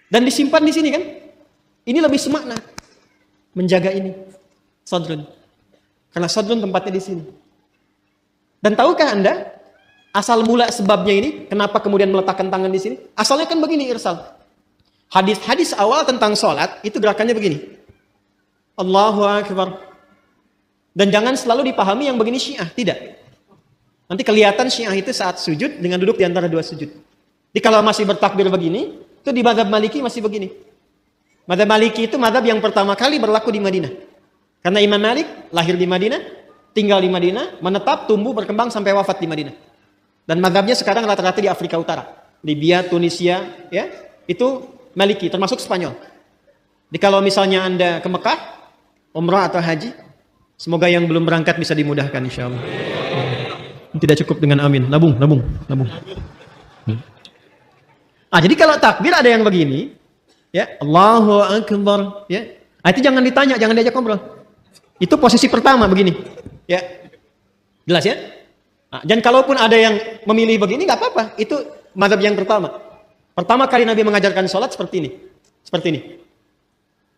Dan disimpan di sini kan? Ini lebih semakna. Menjaga ini. Sadrun. Karena sadrun tempatnya di sini. Dan tahukah Anda asal mula sebabnya ini? Kenapa kemudian meletakkan tangan di sini? Asalnya kan begini Irsal. Hadis-hadis awal tentang sholat itu gerakannya begini. Allahu Akbar. Dan jangan selalu dipahami yang begini Syiah. Tidak. Nanti kelihatan Syiah itu saat sujud dengan duduk di antara 2 sujud. Jadi kalau masih bertakbir begini, itu di mazhab Maliki masih begini. Mazhab Maliki itu mazhab yang pertama kali berlaku di Madinah. Karena Imam Malik lahir di Madinah, tinggal di Madinah, menetap, tumbuh, berkembang sampai wafat di Madinah. Dan mazhabnya sekarang rata-rata di Afrika Utara. Libya, Tunisia, ya, itu Maliki, termasuk Spanyol. Jadi kalau misalnya Anda ke Mekah, umrah atau haji, semoga yang belum berangkat bisa dimudahkan insya Allah. Tidak cukup dengan amin. Nabung. Jadi kalau takbir ada yang begini, ya, Allahu Akbar, ya. Itu jangan ditanya, jangan diajak ngobrol. Itu posisi pertama begini, ya. Jelas ya? Dan kalaupun ada yang memilih begini nggak apa-apa, itu mazhab yang pertama. Pertama kali Nabi mengajarkan sholat seperti ini. Seperti ini.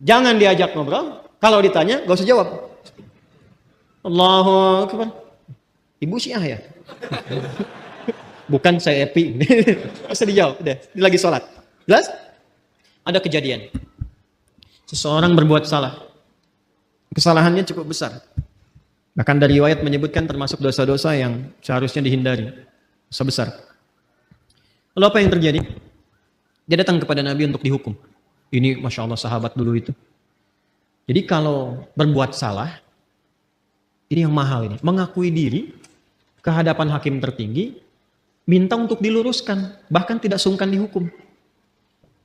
Jangan diajak ngobrol, kalau ditanya gak usah jawab. Allahu Akbar. Ibu Syiah ya? Bukan saya epi. Bisa dijawab, udah. Dia lagi sholat. Jelas? Ada kejadian. Seseorang berbuat salah. Kesalahannya cukup besar. Bahkan dari riwayat menyebutkan termasuk dosa-dosa yang seharusnya dihindari. Dosa besar. Lalu apa yang terjadi? Dia datang kepada Nabi untuk dihukum. Ini Masya Allah sahabat dulu itu. Jadi kalau berbuat salah, ini yang mahal ini. Mengakui diri ke hadapan hakim tertinggi, minta untuk diluruskan. Bahkan tidak sungkan dihukum.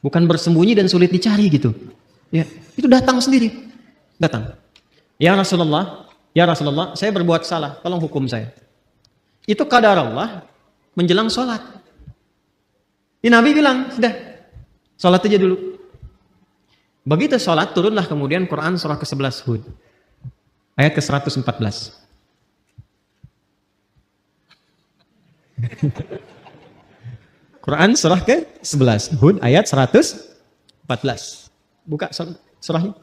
Bukan bersembunyi dan sulit dicari gitu. Ya, itu datang sendiri. Datang. Ya Rasulullah, saya berbuat salah, tolong hukum saya. Itu qadar Allah menjelang sholat. Ini Nabi bilang, sudah, sholat aja dulu. Begitu sholat, turunlah kemudian Quran surah ke-11 Hud. Ayat ke-114. Quran surah ke-11 Hud ayat 114. Buka surahnya.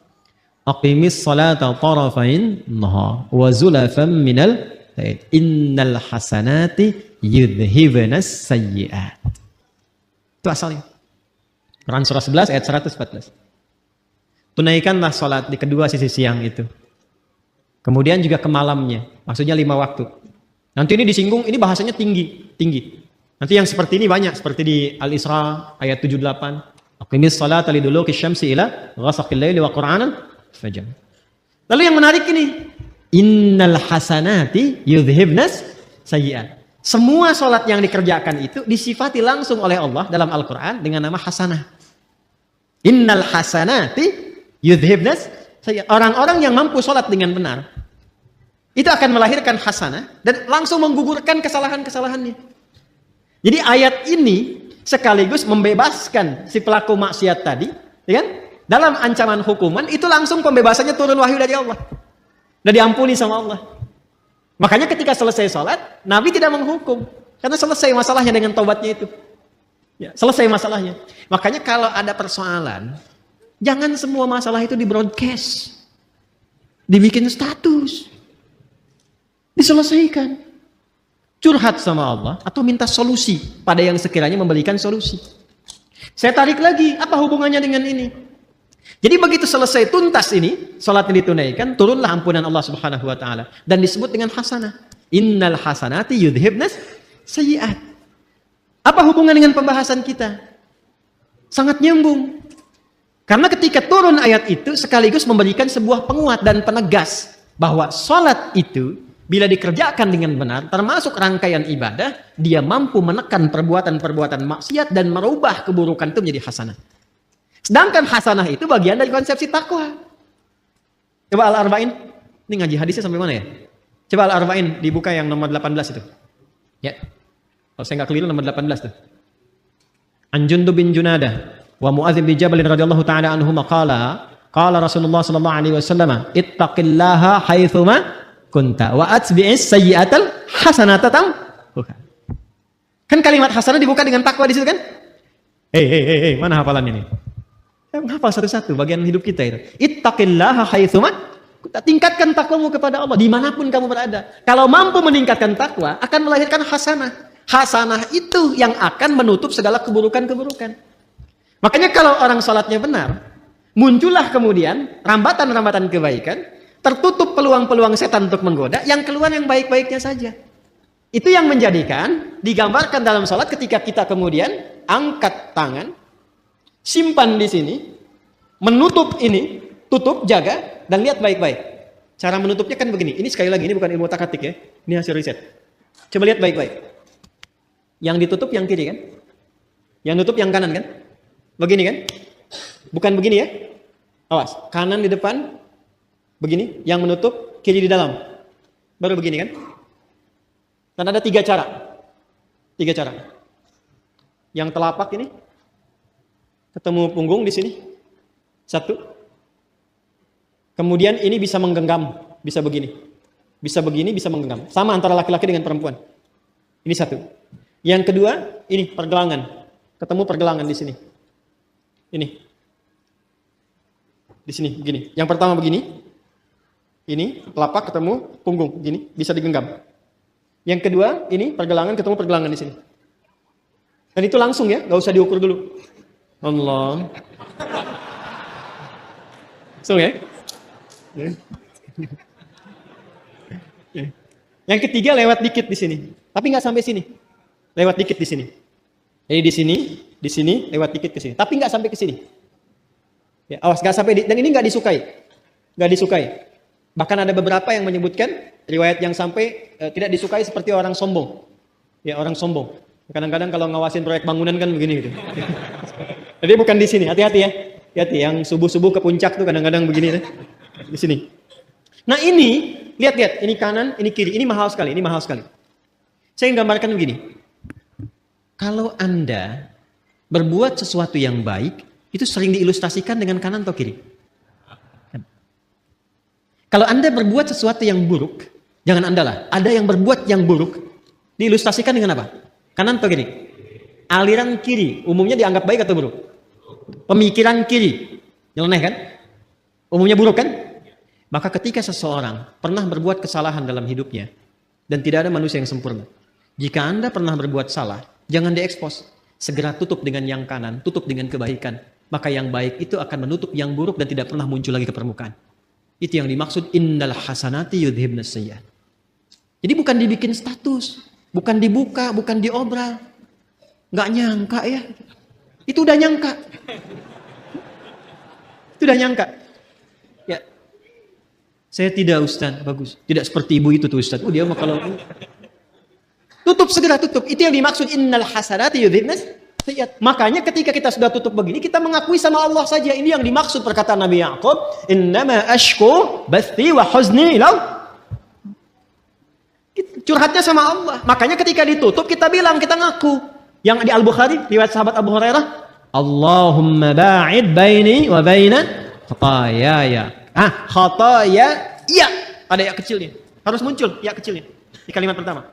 Aqimis salata tarafain nahar wa zulafan minal lail. Innal hasanati yudhhibunas sayyi'at. Itu asalnya. Quran surah 11 ayat 114. Tunaikanlah salat di kedua sisi siang itu. Kemudian juga ke malamnya. Maksudnya 5 waktu. Nanti ini disinggung, ini bahasanya tinggi. Nanti yang seperti ini banyak, seperti di Al-Isra ayat 78. Aqimis salata liduluki syamsi ila ghasaqil laili wa qur'anan fajr. Lalu yang menarik ini, innal hasanati yudhhibnas sayyi'at. Semua salat yang dikerjakan itu disifati langsung oleh Allah dalam Al-Qur'an dengan nama hasanah. Innal hasanati yudhhibnas sayyi'at. Orang-orang yang mampu salat dengan benar itu akan melahirkan hasanah dan langsung menggugurkan kesalahan-kesalahannya. Jadi ayat ini sekaligus membebaskan si pelaku maksiat tadi, ya kan? Dalam ancaman hukuman itu langsung pembebasannya turun wahyu dari Allah. Dan diampuni sama Allah. Makanya ketika selesai sholat, Nabi tidak menghukum. Karena selesai masalahnya dengan taubatnya itu. Ya, selesai masalahnya. Makanya kalau ada persoalan, jangan semua masalah itu di broadcast. Dibikin status. Diselesaikan. Curhat sama Allah atau minta solusi pada yang sekiranya memberikan solusi. Saya tarik lagi, apa hubungannya dengan ini? Jadi begitu selesai tuntas ini, salat yang ditunaikan, turunlah ampunan Allah Subhanahu wa taala dan disebut dengan hasanah. Innal hasanati yudhhibnas sayyi'at. Apa hubungan dengan pembahasan kita? Sangat nyambung. Karena ketika turun ayat itu sekaligus memberikan sebuah penguat dan penegas bahwa salat itu bila dikerjakan dengan benar, termasuk rangkaian ibadah, dia mampu menekan perbuatan-perbuatan maksiat dan merubah keburukan itu menjadi hasanah. Sedangkan hasanah itu bagian dari konsepsi takwa. Coba Al-Arba'in, ini ngaji hadisnya sampai mana ya? Coba Al-Arba'in dibuka yang nomor 18 itu. Ya, kalau saya nggak keliru nomor 18 tuh. An Jundub bin Junadah wa Mu'adz bin Jabal radhiyallahu ta'ala anhuma qala Rasulullah sallallahu alaihi wasallam, ittaqillaha haitsuma kunta wa atbi'is sayyi'atal hasanata tamhuha. Kan kalimat hasanah dibuka dengan takwa di situ kan? Hei, mana hafalannya nih? Hafal satu-satu bagian hidup kita itu. Ittaqillaha haitsuma kunta. Tingkatkan takwamu kepada Allah dimanapun kamu berada. Kalau mampu meningkatkan takwa, akan melahirkan hasanah. Hasanah itu yang akan menutup segala keburukan-keburukan. Makanya kalau orang salatnya benar, muncullah kemudian rambatan-rambatan kebaikan, tertutup peluang-peluang setan untuk menggoda, yang keluar yang baik-baiknya saja. Itu yang menjadikan, digambarkan dalam salat ketika kita kemudian angkat tangan, simpan di sini, menutup ini, tutup, jaga, dan lihat baik-baik. Cara menutupnya kan begini, ini sekali lagi, ini bukan ilmu takatik ya, ini hasil riset. Coba lihat baik-baik. Yang ditutup yang kiri kan? Yang nutup yang kanan kan? Begini kan? Bukan begini ya? Awas, kanan di depan, begini, yang menutup, kiri di dalam. Baru begini kan? Dan ada 3 cara. 3 cara. Yang telapak ini, ketemu punggung di sini. 1. Kemudian ini bisa menggenggam, bisa begini. Bisa begini, bisa menggenggam. Sama antara laki-laki dengan perempuan. Ini 1. Yang kedua, ini pergelangan. Ketemu pergelangan di sini. Ini. Di sini, begini. Yang pertama begini. Ini telapak ketemu punggung, gini, bisa digenggam. Yang kedua, ini pergelangan ketemu pergelangan di sini. Dan itu langsung ya, nggak usah diukur dulu. Allah. So ya. Yang ketiga lewat dikit di sini, tapi nggak sampai sini. Lewat dikit di sini. Jadi di sini, lewat dikit ke sini, tapi nggak sampai ke sini. Ya, awas nggak sampai dan ini nggak disukai. Bahkan ada beberapa yang menyebutkan riwayat yang sampai tidak disukai seperti orang sombong. Ya, orang sombong. Kadang-kadang kalau ngawasin proyek bangunan kan begini gitu. Jadi bukan di sini, hati-hati ya. Hati-hati yang subuh-subuh ke puncak tuh kadang-kadang begini di sini. Nah ini, lihat, ini kanan, ini kiri, ini mahal sekali. Saya gambarkan begini. Kalau Anda berbuat sesuatu yang baik, itu sering diilustrasikan dengan kanan atau kiri? Kalau Anda berbuat sesuatu yang buruk, jangan Anda lah, ada yang berbuat yang buruk, diilustrasikan dengan apa? Kanan atau kiri? Aliran kiri, umumnya dianggap baik atau buruk? Pemikiran kiri, nyeleneh kan? Umumnya buruk kan? Maka ketika seseorang pernah berbuat kesalahan dalam hidupnya, dan tidak ada manusia yang sempurna, jika Anda pernah berbuat salah, jangan diekspos. Segera tutup dengan yang kanan, tutup dengan kebaikan. Maka yang baik itu akan menutup yang buruk dan tidak pernah muncul lagi ke permukaan. Itu yang dimaksud innal hasanati yudhibnas sayyi'at. Jadi bukan dibikin status, bukan dibuka, bukan diobral. Nggak nyangka ya. Itu udah nyangka. Ya. Saya tidak Ustaz, bagus. Tidak seperti ibu itu tuh Ustaz. Oh dia mah kalau tutup, segera tutup. Itu yang dimaksud innal hasanati yudhibnas sayyi'at. Makanya ketika kita sudah tutup begini, kita mengakui sama Allah saja. Ini yang dimaksud perkataan Nabi Ya'qub, innama ashku bathi wa huzni ilau. Curhatnya sama Allah. Makanya ketika ditutup kita bilang, kita ngaku. Yang di Al-Bukhari, riwayat sahabat Abu Hurairah, Allahumma ba'id baini wa baina khataaya. Khataaya, iya. Ada ya kecilnya. Harus muncul ya kecilnya di kalimat pertama.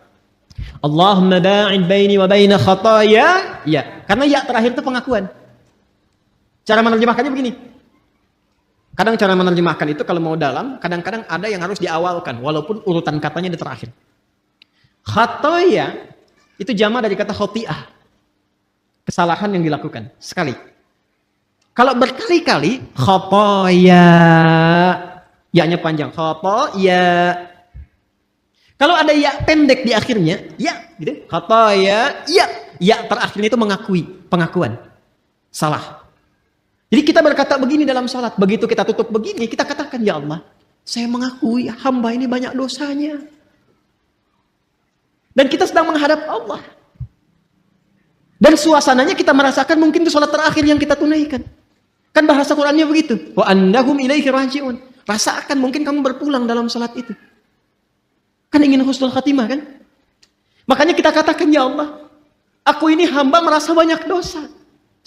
Allahumma ba'id baini wa baina khataaya, ya. Karena ya terakhir itu pengakuan. Cara menerjemahkannya begini. Kadang cara menerjemahkan itu kalau mau dalam, kadang-kadang ada yang harus diawalkan walaupun urutan katanya di terakhir. Khataaya itu jama dari kata khoti'ah. Kesalahan yang dilakukan sekali. Kalau berkali-kali khataaya, ya-nya panjang. Khataaya. Kalau ada ya pendek di akhirnya, ya gitu. Khataaya, ya. Ya terakhirnya itu mengakui, pengakuan. Salah. Jadi kita berkata begini dalam salat, begitu kita tutup begini, kita katakan, ya Allah, saya mengakui hamba ini banyak dosanya. Dan kita sedang menghadap Allah. Dan suasananya kita merasakan mungkin itu salat terakhir yang kita tunaikan. Kan bahasa Qur'annya begitu. Wa annahum ilaihi raji'un. Rasakan mungkin kamu berpulang dalam salat itu. Kan ingin husnul khatimah kan? Makanya kita katakan, ya Allah, aku ini hamba merasa banyak dosa.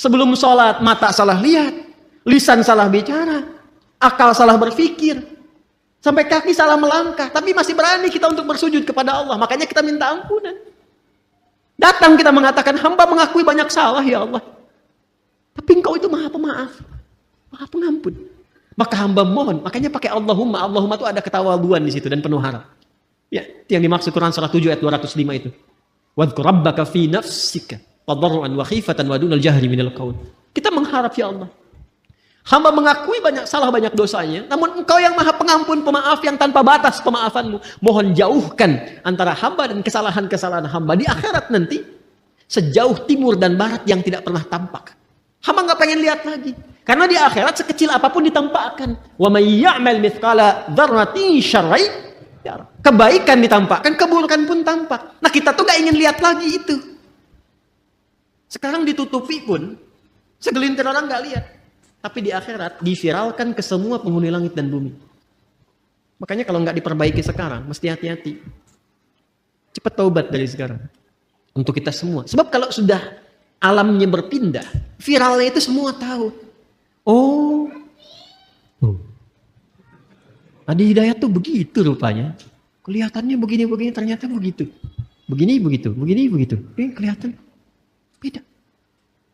Sebelum sholat, mata salah lihat, lisan salah bicara, akal salah berpikir, sampai kaki salah melangkah. Tapi masih berani kita untuk bersujud kepada Allah. Makanya kita minta ampunan. Datang kita mengatakan, hamba mengakui banyak salah ya Allah. Tapi engkau itu maha pemaaf, maha pengampun. Maka hamba mohon, makanya pakai Allahumma. Allahumma itu ada ketawaduan di situ dan penuh harap. Ya, itu yang dimaksud Quran surah 7 ayat 205 itu. Wadhkur rabbaka fi nafsika tadarruan wa khifatan wa dunal jahri minal qaul. Kita mengharap ya Allah. Hamba mengakui banyak salah, banyak dosanya, namun engkau yang maha pengampun, pemaaf yang tanpa batas pemaafanmu. Mohon jauhkan antara hamba dan kesalahan-kesalahan hamba di akhirat nanti, sejauh timur dan barat yang tidak pernah tampak. Hamba nggak pengen lihat lagi. Karena di akhirat sekecil apapun ditampakkan. Wa may ya'mal mithqala dzarratin syarran, kebaikan ditampakkan, keburukan pun tampak. Nah kita tuh gak ingin lihat lagi itu. Sekarang ditutupi pun, segelintir orang gak lihat. Tapi di akhirat diviralkan ke semua penghuni langit dan bumi. Makanya kalau gak diperbaiki sekarang, mesti hati-hati. Cepat taubat dari sekarang. Untuk kita semua. Sebab kalau sudah alamnya berpindah, viralnya itu semua tahu. Oh, Adi Hidayat tuh begitu rupanya. Kelihatannya begini-begini, ternyata begitu. Begini-begitu, begini-begitu. Kelihatan beda.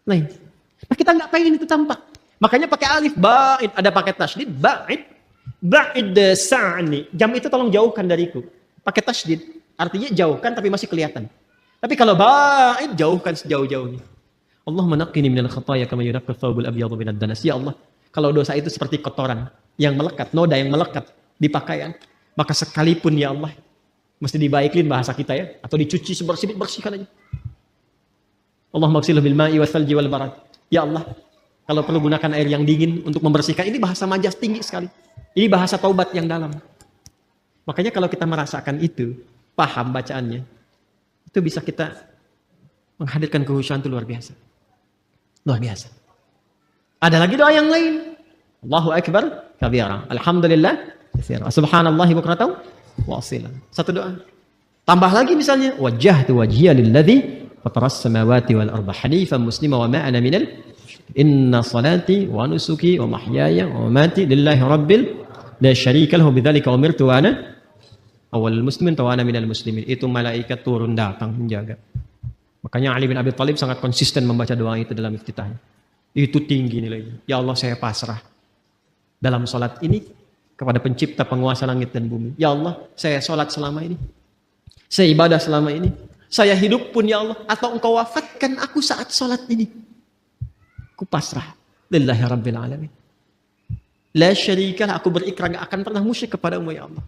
Lain. Nah kita nggak pengen itu tampak. Makanya pakai alif, ba'id. Ada pakai tasydid, ba'id. Ba'id sa'ni. Jam itu tolong jauhkan dariku. Pakai tasydid. Artinya jauhkan tapi masih kelihatan. Tapi kalau ba'id, jauhkan sejauh-jauhnya. Allahumma naqqini minal khataaya kama yunaqqa thawbul abyadu minad danas. Ya Allah, kalau dosa itu seperti kotoran, yang melekat, noda yang melekat di pakaian, maka sekalipun ya Allah, mesti dibaikin bahasa kita ya, atau dicuci bersihkan aja. Allahumma ghsilhu bil ma'i wal thalji wal barad. Ya Allah, kalau perlu gunakan air yang dingin untuk membersihkan. Ini bahasa majaz tinggi sekali. Ini bahasa taubat yang dalam. Makanya kalau kita merasakan itu, paham bacaannya, itu bisa kita menghadirkan kehusyuan itu luar biasa. Luar biasa. Ada lagi doa yang lain. Allahu Akbar kabira. Alhamdulillah katsira. Subhanallahi bukratan wa asila. Satu doa. Tambah lagi misalnya, wajjahtu wajhiya lilladzi fataras samawati wal arda hanifan muslima wa ma ana minal inna salati wa nusuki wa mahyaya wa mamati lillahi rabbil la syarika lahu bidzalika umirtu wa ana awwalul muslimin wa ana minal muslimin. Itu malaikat turun datang menjaga. Makanya Ali bin Abi Thalib sangat konsisten membaca doa itu dalam iftitahnya. Itu tinggi nilainya. Ya Allah, saya pasrah dalam sholat ini kepada pencipta penguasa langit dan bumi. Ya Allah, saya sholat selama ini. Saya ibadah selama ini. Saya hidup pun ya Allah. Atau engkau wafatkan aku saat sholat ini. Aku pasrah. Lillahi Rabbil Alamin. La syarikalah, aku berikrar gak akan pernah musyrik kepadamu ya Allah.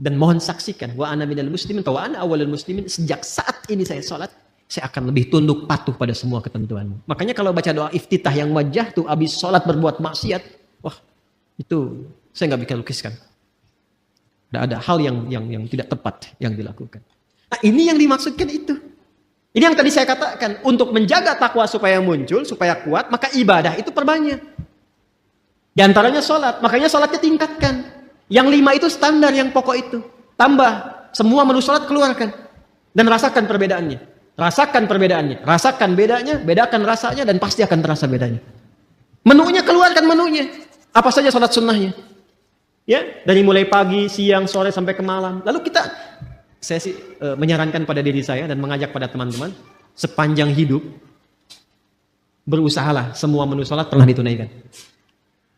Dan mohon saksikan, wa ana minal muslimin, wa ana awalul muslimin, sejak saat ini saya sholat, saya akan lebih tunduk patuh pada semua ketentuanmu. Makanya kalau baca doa iftitah yang wajah tuh habis sholat berbuat maksiat, wah itu saya nggak bisa lukiskan. Ada hal yang tidak tepat yang dilakukan. Nah ini yang dimaksudkan itu. Ini yang tadi saya katakan, untuk menjaga takwa supaya muncul, supaya kuat, maka ibadah itu perbanyak. Di antaranya sholat, makanya sholatnya tingkatkan. Yang 5 itu standar, yang pokok itu. Tambah, semua menu sholat keluarkan. Dan rasakan perbedaannya. Rasakan perbedaannya. Rasakan bedanya, bedakan rasanya, dan pasti akan terasa bedanya. Menunya keluarkan menunya. Apa saja sholat sunnahnya. Ya, dari mulai pagi, siang, sore, sampai ke malam. Lalu saya sih menyarankan pada diri saya dan mengajak pada teman-teman, sepanjang hidup, berusahalah semua menu sholat pernah ditunaikan.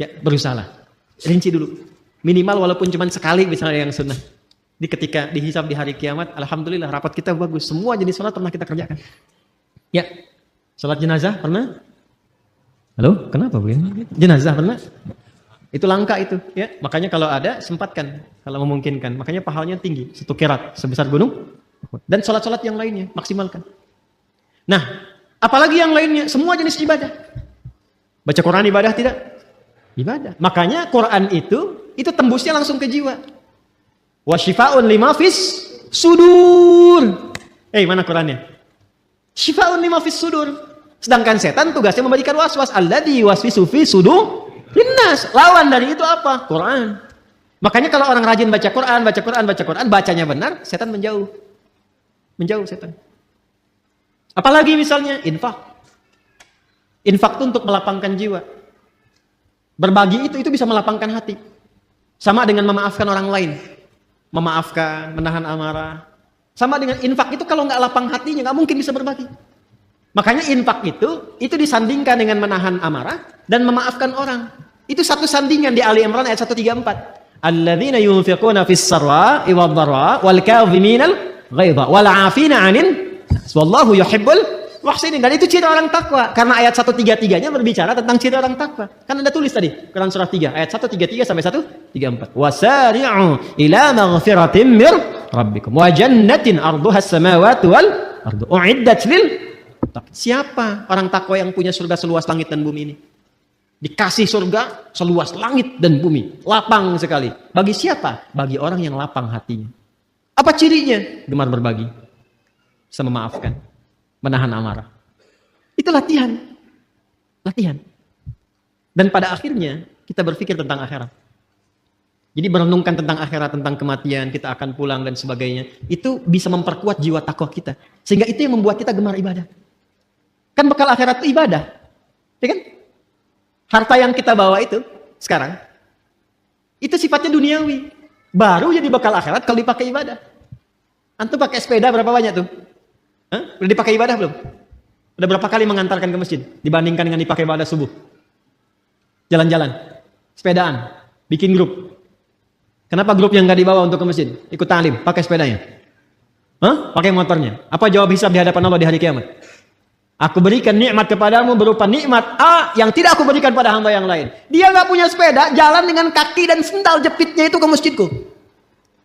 Ya, berusahalah. Rinci dulu. Minimal walaupun cuma sekali misalnya yang sunnah. Ketika dihisab di hari kiamat, alhamdulillah rapat kita bagus. Semua jenis sholat pernah kita kerjakan. Ya, sholat jenazah pernah? Halo, kenapa begini? Jenazah pernah? Itu langka itu, ya. Makanya kalau ada sempatkan, kalau memungkinkan. Makanya pahalanya tinggi, 1 qirat sebesar gunung. Dan sholat-sholat yang lainnya maksimalkan. Nah, apalagi yang lainnya, semua jenis ibadah. Baca Quran ibadah tidak? Ibadah. Makanya Quran itu tembusnya langsung ke jiwa. Wa syifaa'un lima fis sudur. Mana Qurannya? Syifaa'un lima fis sudur. Sedangkan setan tugasnya memberikan waswas. Alladzi waswisu fi sudur linnas. Lawan dari itu apa? Quran. Makanya kalau orang rajin baca Quran, bacanya benar, setan menjauh. Menjauh setan. Apalagi misalnya infak. Infak itu untuk melapangkan jiwa. Berbagi itu bisa melapangkan hati. Sama dengan memaafkan orang lain. Memaafkan, menahan amarah. Sama dengan infak itu kalau nggak lapang hatinya nggak mungkin bisa berbagi. Makanya infak itu disandingkan dengan menahan amarah dan memaafkan orang. Itu satu sandingan di Ali Imran ayat 134. Alladzina yunfiquna fis sarra'i wad dharra wal kadhiminal ghaidha wal 'afina 'anil nas wallahu yuhibbul muhsinin. Dan itu ciri orang takwa. Karena ayat 133-nya berbicara tentang ciri orang takwa. Kan Anda tulis tadi, Quran surah 3, ayat 133 sampai 134. Wasari'u ila maghfiratin mir rabbikum wa jannatin 'arduha as-samawati wal ardu u'iddat lil muttaqin. Siapa orang takwa yang punya surga seluas langit dan bumi ini? Dikasih surga seluas langit dan bumi, lapang sekali. Bagi siapa? Bagi orang yang lapang hatinya. Apa cirinya? Gemar berbagi, bisa memaafkan, menahan amarah. Itu latihan. Latihan. Dan pada akhirnya kita berpikir tentang akhirat. Jadi merenungkan tentang akhirat, tentang kematian, kita akan pulang dan sebagainya. Itu bisa memperkuat jiwa takwa kita. Sehingga itu yang membuat kita gemar ibadah. Kan bekal akhirat itu ibadah. Ya kan? Harta yang kita bawa itu sekarang, itu sifatnya duniawi. Baru jadi bekal akhirat kalau dipakai ibadah. Antum pakai sepeda berapa banyak tuh? Udah dipakai ibadah belum? Udah berapa kali mengantarkan ke masjid dibandingkan dengan dipakai ibadah subuh? Jalan-jalan, sepedaan, bikin grup. Kenapa grup yang nggak dibawa untuk ke masjid? Ikut ta'lim, pakai sepedanya. Pakai motornya. Apa jawab hisab di hadapan Allah di hari kiamat? Aku berikan nikmat kepadamu berupa nikmat A yang tidak aku berikan pada hamba yang lain. Dia nggak punya sepeda, jalan dengan kaki dan sendal jepitnya itu ke masjidku.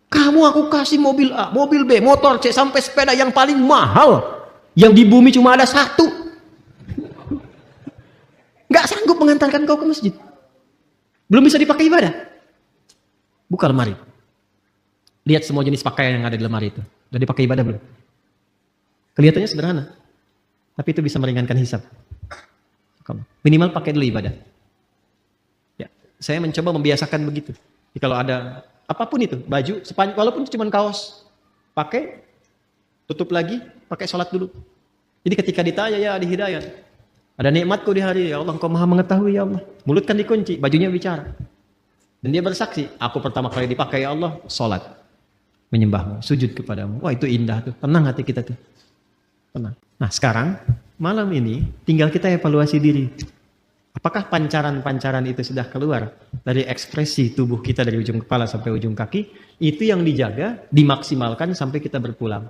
Kamu aku kasih mobil A, mobil B, motor C, sampai sepeda yang paling mahal. Yang di bumi cuma ada satu. Nggak sanggup mengantarkan kau ke masjid. Belum bisa dipakai ibadah. Buka lemari. Lihat semua jenis pakaian yang ada di lemari itu. Udah dipakai ibadah belum? Kelihatannya sederhana. Tapi itu bisa meringankan hisab. Minimal pakai dulu ibadah. Ya, saya mencoba membiasakan begitu. Jadi kalau ada apapun itu, baju, walaupun cuma kaos, pakai, tutup lagi, pakai sholat dulu. Jadi ketika ditanya ya di hidayat, ada nikmatku di hari, ya Allah Engkau maha mengetahui ya Allah. Mulut kan dikunci, bajunya bicara. Dan dia bersaksi, aku pertama kali dipakai ya Allah, sholat. Menyembahmu, sujud kepadamu. Wah itu indah tuh, tenang hati kita tuh. Tenang. Nah sekarang, malam ini tinggal kita evaluasi diri. Apakah pancaran-pancaran itu sudah keluar dari ekspresi tubuh kita dari ujung kepala sampai ujung kaki? Itu yang dijaga, dimaksimalkan sampai kita berpulang.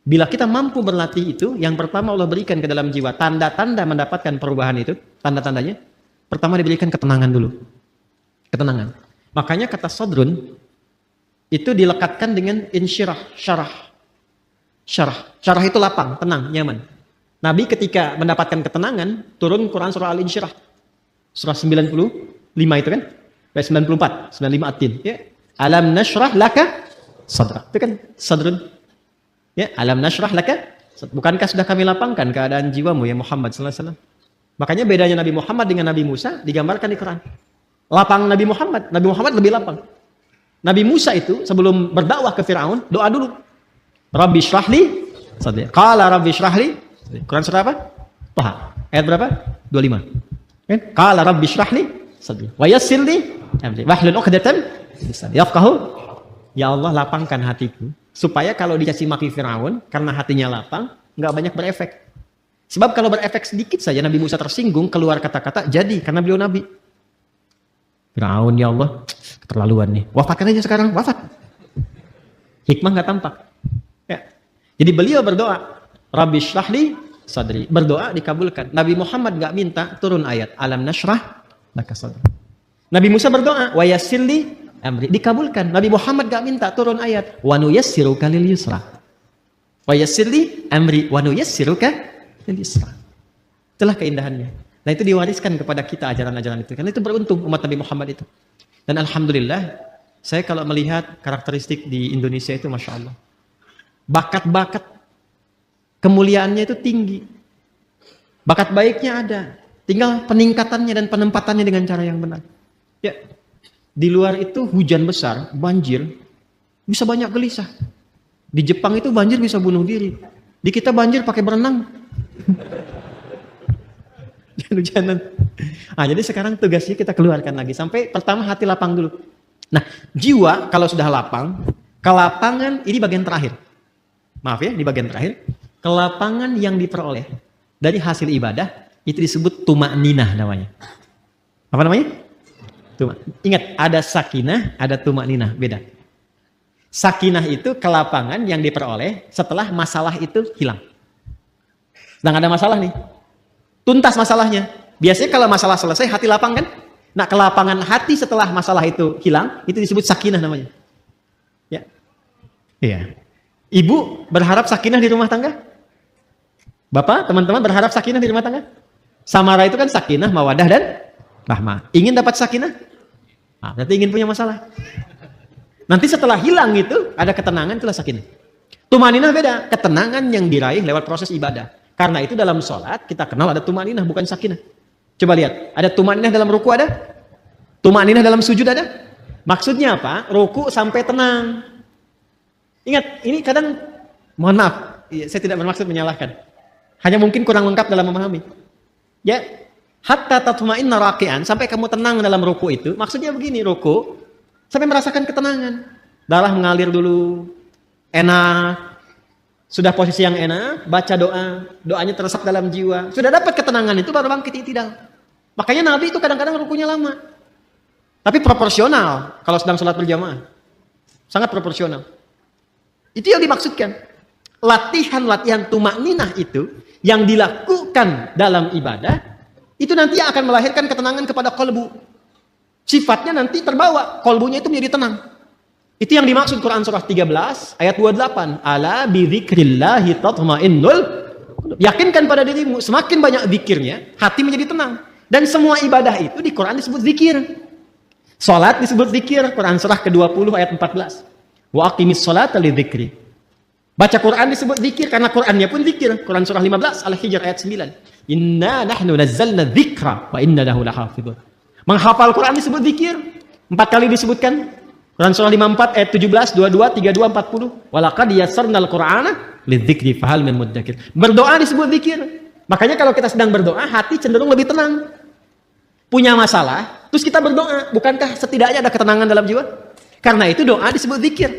Bila kita mampu berlatih itu, yang pertama Allah berikan ke dalam jiwa tanda-tanda mendapatkan perubahan itu, tanda-tandanya, pertama diberikan ketenangan dulu. Ketenangan. Makanya kata sodrun, itu dilekatkan dengan insyirah, syarah. Syarah itu lapang, tenang, nyaman. Nabi ketika mendapatkan ketenangan, turun Quran surah Al-Insyirah. Surah 95 itu kan? 94, 95 At-Tin. Ya. Alam nashrah laka sadrak. Itu kan sadrun. Ya, alam nashrah laka. Bukankah sudah kami lapangkan keadaan jiwamu ya Muhammad sallallahu alaihi wasallam? Makanya bedanya Nabi Muhammad dengan Nabi Musa digambarkan di Quran. Lapang Nabi Muhammad lebih lapang. Nabi Musa itu sebelum berdakwah ke Firaun, doa dulu. Rabbi shrahli sadri. Qala rabbi shrahli. Quran surah apa? Taha. Ayat berapa? 25. Kan? Qala rabbi shrahli sadri. Wa yassir li amri. Wahlul 'uqdatam yafqahu. Ya Allah lapangkan hatiku supaya kalau dikasih maki Firaun karena hatinya lapang nggak banyak berefek. Sebab kalau berefek sedikit saja Nabi Musa tersinggung keluar kata-kata jadi karena beliau nabi. Firaun ya Allah keterlaluan nih. Wafatkan aja sekarang, wafat. Hikmah nggak tampak. Ya. Jadi beliau berdoa, Rabbi shrahli sadri. Berdoa dikabulkan. Nabi Muhammad nggak minta turun ayat alam nashrah laka sadri. Nabi Musa berdoa wa yassirli amri, dikabulkan. Nabi Muhammad gak minta turun ayat wa nuyassiruka lil yusra. Wa yassirli amri wa nuyassiruka lil yusra. Itulah keindahannya. Nah itu diwariskan kepada kita ajaran-ajaran itu. Karena itu beruntung umat Nabi Muhammad itu. Dan alhamdulillah saya kalau melihat karakteristik di Indonesia itu Masya Allah. Bakat-bakat kemuliaannya itu tinggi. Bakat baiknya ada. Tinggal peningkatannya dan penempatannya dengan cara yang benar. Ya. Di luar itu hujan besar, banjir, bisa banyak gelisah. Di Jepang itu banjir bisa bunuh diri. Di kita banjir pakai berenang. Hujanan. Ah, jadi sekarang tugasnya kita keluarkan lagi. Sampai pertama hati lapang dulu. Nah, jiwa kalau sudah lapang, kelapangan ini bagian terakhir. Maaf ya, di bagian terakhir. Kelapangan yang diperoleh dari hasil ibadah, itu disebut tumakninah namanya. Apa namanya? Ingat, ada sakinah, ada tumakninah, beda. Sakinah itu kelapangan yang diperoleh setelah masalah itu hilang. Sedang ada masalah nih, tuntas masalahnya. Biasanya kalau masalah selesai, hati lapang kan? Nah, kelapangan hati setelah masalah itu hilang, itu disebut sakinah namanya. Ya, iya. Ibu berharap sakinah di rumah tangga? Bapak, teman-teman berharap sakinah di rumah tangga? Samara itu kan sakinah, mawadah dan rahmah. Ingin dapat sakinah? Nah, berarti ingin punya masalah. Nanti setelah hilang itu, ada ketenangan, itulah sakinah. Tumaninah beda. Ketenangan yang diraih lewat proses ibadah. Karena itu dalam sholat, kita kenal ada tumaninah, bukan sakinah. Coba lihat, ada tumaninah dalam ruku ada? Tumaninah dalam sujud ada? Maksudnya apa? Ruku sampai tenang. Ingat, ini kadang, mohon maaf, saya tidak bermaksud menyalahkan. Hanya mungkin kurang lengkap dalam memahami. Ya, hatta tatma'inna raki'an, sampai kamu tenang dalam ruku itu, maksudnya begini, ruku sampai merasakan ketenangan. Darah mengalir dulu, enak. Sudah posisi yang enak, baca doa, doanya teresap dalam jiwa. Sudah dapat ketenangan itu baru bangkit i'tidal. Makanya Nabi itu kadang-kadang rukunya lama. Tapi proporsional kalau sedang sholat berjamaah. Sangat proporsional. Itu yang dimaksudkan. Latihan-latihan tumakninah itu yang masukkan dalam ibadah, itu nanti akan melahirkan ketenangan kepada qalbu. Sifatnya nanti terbawa, qalbunya itu menjadi tenang. Itu yang dimaksud Quran surah 13 ayat 28. Ala bi dzikrillahi tatmainnul. Yakinkan pada dirimu, semakin banyak zikirnya, hati menjadi tenang. Dan semua ibadah itu di Quran disebut zikir. Salat disebut zikir, Quran surah ke-20 ayat 14. Wa aqimis sholata lidzikri. Baca Quran disebut zikir karena Qurannya pun zikir. Quran surah 15 Al-Hijr ayat 9. Inna nahnu nazzalna dzikra wa inna lahu lahafidhun. Menghafal Quran disebut zikir. 4 kali disebutkan. Quran surah 54 ayat 17, 22, 32, 40. Walaqad yassarnal Qur'ana lidzikri fahal min muddakir. Berdoa disebut zikir. Makanya kalau kita sedang berdoa, hati cenderung lebih tenang. Punya masalah, terus kita berdoa. Bukankah setidaknya ada ketenangan dalam jiwa? Karena itu doa disebut zikir.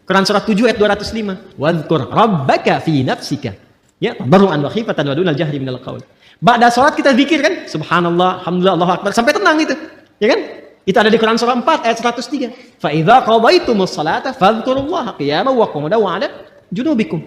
Quran surah 7 ayat 205. Wadhkur rabbaka fi nafsika. Ya, tadarruan wa khifatan wa dunal jahri minal qaul. Ba'da salat kita zikir kan? Subhanallah, alhamdulillah, Allahu akbar. Sampai tenang itu. Ya kan? Itu ada di Quran surah 4 ayat 103. Fa idza qadaitumus salata fadhkurullaha qiyaman wa qu'udan wa 'ala junubikum.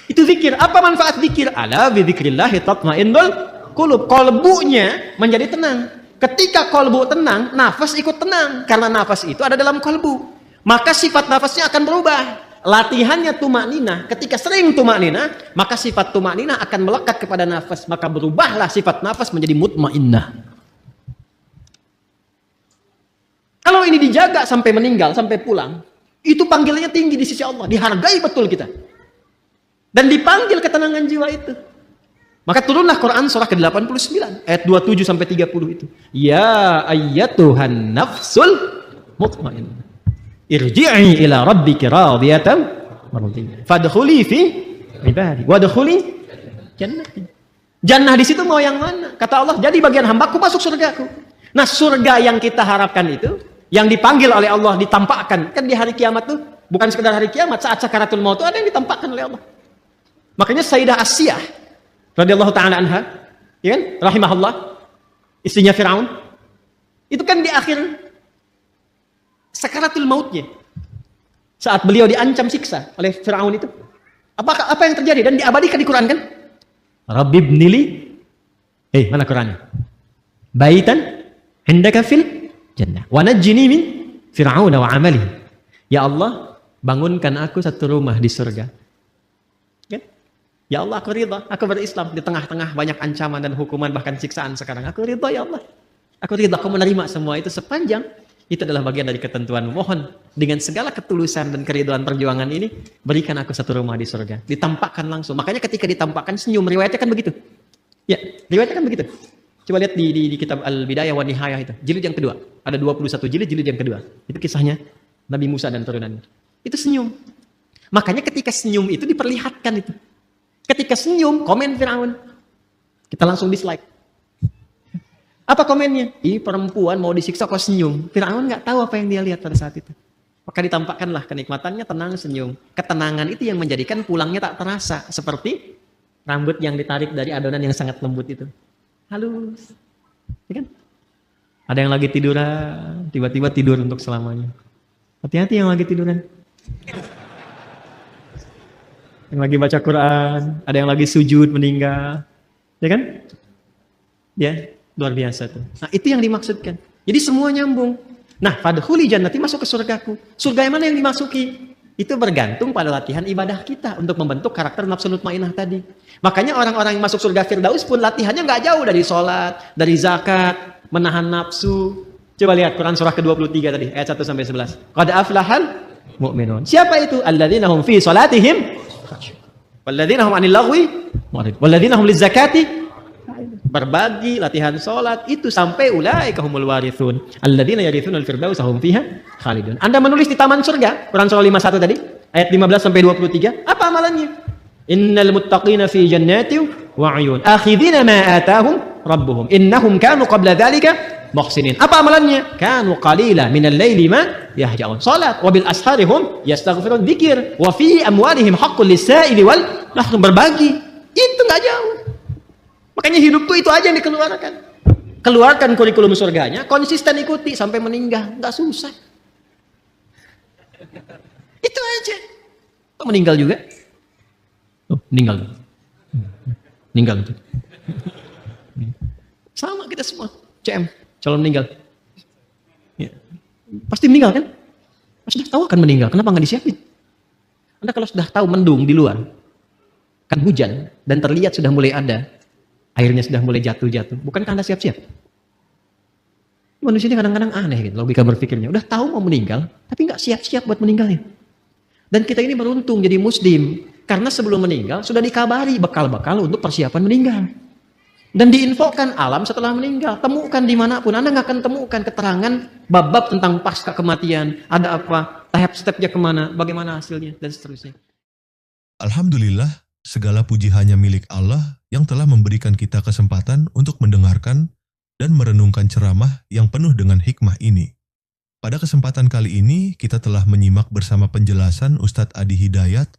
Itu zikir. Apa manfaat zikir? Ala bi dzikrillah tatmainnul qulub. Qalbunya menjadi tenang. Ketika qalbu tenang, nafas ikut tenang karena nafas itu ada dalam qalbu. Maka sifat nafasnya akan berubah. Latihannya tumakninah. Ketika sering tumakninah, maka sifat tumakninah akan melekat kepada nafas. Maka berubahlah sifat nafas menjadi mutmainnah. Kalau ini dijaga sampai meninggal, sampai pulang, itu panggilannya tinggi di sisi Allah, dihargai betul kita. Dan dipanggil ketenangan jiwa itu. Maka turunlah Quran surah ke-89 ayat 27 sampai 30 itu. Ya ayyatuhan nafsul mutmainnah. Irji'i ila rabbiki radiyatan mardiyah. Fadkhuli fi ibadi wadkhuli jannati. Jannah di situ mau yang mana? Kata Allah, jadi bagian hambaku masuk surgaku. Nah, surga yang kita harapkan itu, yang dipanggil oleh Allah, ditampakkan. Kan di hari kiamat tuh, bukan sekedar hari kiamat, saat sakaratul maut itu ada yang ditampakkan oleh Allah. Makanya Sayyidah Asyah radhiyallahu ta'ala anha, ya kan? Rahimahullah, istrinya Firaun. Itu kan di akhir sakaratul mautnya. Saat beliau diancam siksa oleh Firaun itu. Apa yang terjadi? Dan diabadikan di Quran kan? Rabbi ibnili. Mana Qurannya? Baitan indaka fil jannah wa najjini min fir'auna wa amalihi. Ya Allah, bangunkan aku satu rumah di surga. Kan? Ya Allah, aku ridha, aku berislam di tengah-tengah banyak ancaman dan hukuman bahkan siksaan sekarang. Aku ridha ya Allah. Aku ridha, aku menerima semua itu sepanjang itu adalah bagian dari ketentuan. Mohon dengan segala ketulusan dan keridhaan perjuangan ini, berikan aku satu rumah di surga. Ditampakkan langsung. Makanya ketika ditampakkan senyum, riwayatnya kan begitu. Ya, riwayatnya kan begitu. Coba lihat di kitab Al-Bidayah wa Nihayah itu. Jilid yang kedua. Ada 21 jilid yang kedua. Itu kisahnya Nabi Musa dan turunannya. Itu senyum. Makanya ketika senyum itu diperlihatkan itu. Ketika senyum, komen Firaun. Kita langsung dislike. Apa komennya? Perempuan mau disiksa kok senyum. Firaun nggak tahu apa yang dia lihat pada saat itu. Maka ditampakkanlah kenikmatannya, tenang, senyum. Ketenangan itu yang menjadikan pulangnya tak terasa. Seperti rambut yang ditarik dari adonan yang sangat lembut itu. Halus. Ya kan? Ada yang lagi tiduran, tiba-tiba tidur untuk selamanya. Hati-hati yang lagi tiduran. Yang lagi baca Quran, ada yang lagi sujud meninggal. Ya kan? Ya, luar biasa tuh. Nah, itu yang dimaksudkan. Jadi semua nyambung. Nah, fadkhuli jannati, masuk ke surgaku. Surga yang mana yang dimasuki? Itu bergantung pada latihan ibadah kita untuk membentuk karakter nafsu mutmainnah tadi. Makanya orang-orang yang masuk surga Firdaus pun latihannya nggak jauh dari sholat, dari zakat, menahan nafsu. Coba lihat Quran surah ke-23 tadi, ayat 1 sampai 11. Qad aflahal mu'minun. Siapa itu? Alladzina hum fi sholatihim walladzina hum 'anil lagwi mu'ridun walladzina hum lizakati. Berbagi, latihan sholat itu sampai ulaika humul warithun alladzina yarithunal firdausa hum fiha khalidun. Anda menulis di taman surga, Quran surah 51 tadi, ayat 15 sampai 23. Apa amalannya? Innal muttaqina fi jannatin wa 'uyun akhidhina ma atahum rabbuhum innahum kanu qabla dzalika muhsinin. Apa amalannya? Kanu qalila minal laili ma yahja'un. Salat wa bil asharihum yastaghfirun, dzikir wa fi amwalihim haqqul lis-sa'ili wal mahrum, berbagi. Itu enggak jauh. Makanya hidup tuh itu aja yang dikeluarkan. Keluarkan kurikulum surganya, konsisten ikuti sampai meninggal, enggak susah. Itu aja. Kok meninggal juga? Oh, meninggal. Meninggal. kita semua, CM, calon meninggal. Ya. Pasti meninggal kan? Sudah tahu akan meninggal, kenapa nggak disiapin? Anda kalau sudah tahu mendung di luar, kan hujan, dan terlihat sudah mulai ada, airnya sudah mulai jatuh-jatuh, bukankah Anda siap-siap? Manusia ini kadang-kadang aneh gitu, logika berpikirnya. Udah tahu mau meninggal, tapi nggak siap-siap buat meninggalnya. Dan kita ini beruntung jadi muslim, karena sebelum meninggal sudah dikabari bekal-bekal untuk persiapan meninggal. Dan diinfokan alam setelah meninggal. Temukan dimanapun, Anda nggak akan temukan keterangan bab-bab tentang pasca kematian, ada apa, tahap stepnya kemana, bagaimana hasilnya, dan seterusnya. Alhamdulillah, segala puji hanya milik Allah yang telah memberikan kita kesempatan untuk mendengarkan dan merenungkan ceramah yang penuh dengan hikmah ini. Pada kesempatan kali ini, kita telah menyimak bersama penjelasan Ustadz Adi Hidayat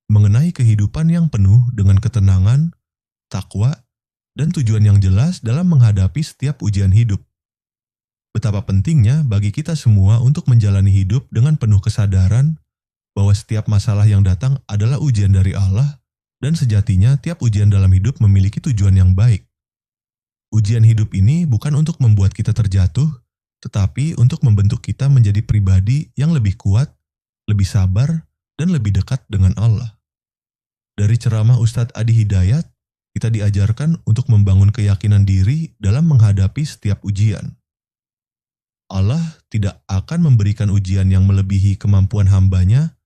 mengenai kehidupan yang penuh dengan ketenangan, takwa, dan tujuan yang jelas dalam menghadapi setiap ujian hidup. Betapa pentingnya bagi kita semua untuk menjalani hidup dengan penuh kesadaran bahwa setiap masalah yang datang adalah ujian dari Allah dan sejatinya tiap ujian dalam hidup memiliki tujuan yang baik. Ujian hidup ini bukan untuk membuat kita terjatuh, tetapi untuk membentuk kita menjadi pribadi yang lebih kuat, lebih sabar, dan lebih dekat dengan Allah. Dari ceramah Ustadz Adi Hidayat, kita diajarkan untuk membangun keyakinan diri dalam menghadapi setiap ujian. Allah tidak akan memberikan ujian yang melebihi kemampuan hambanya,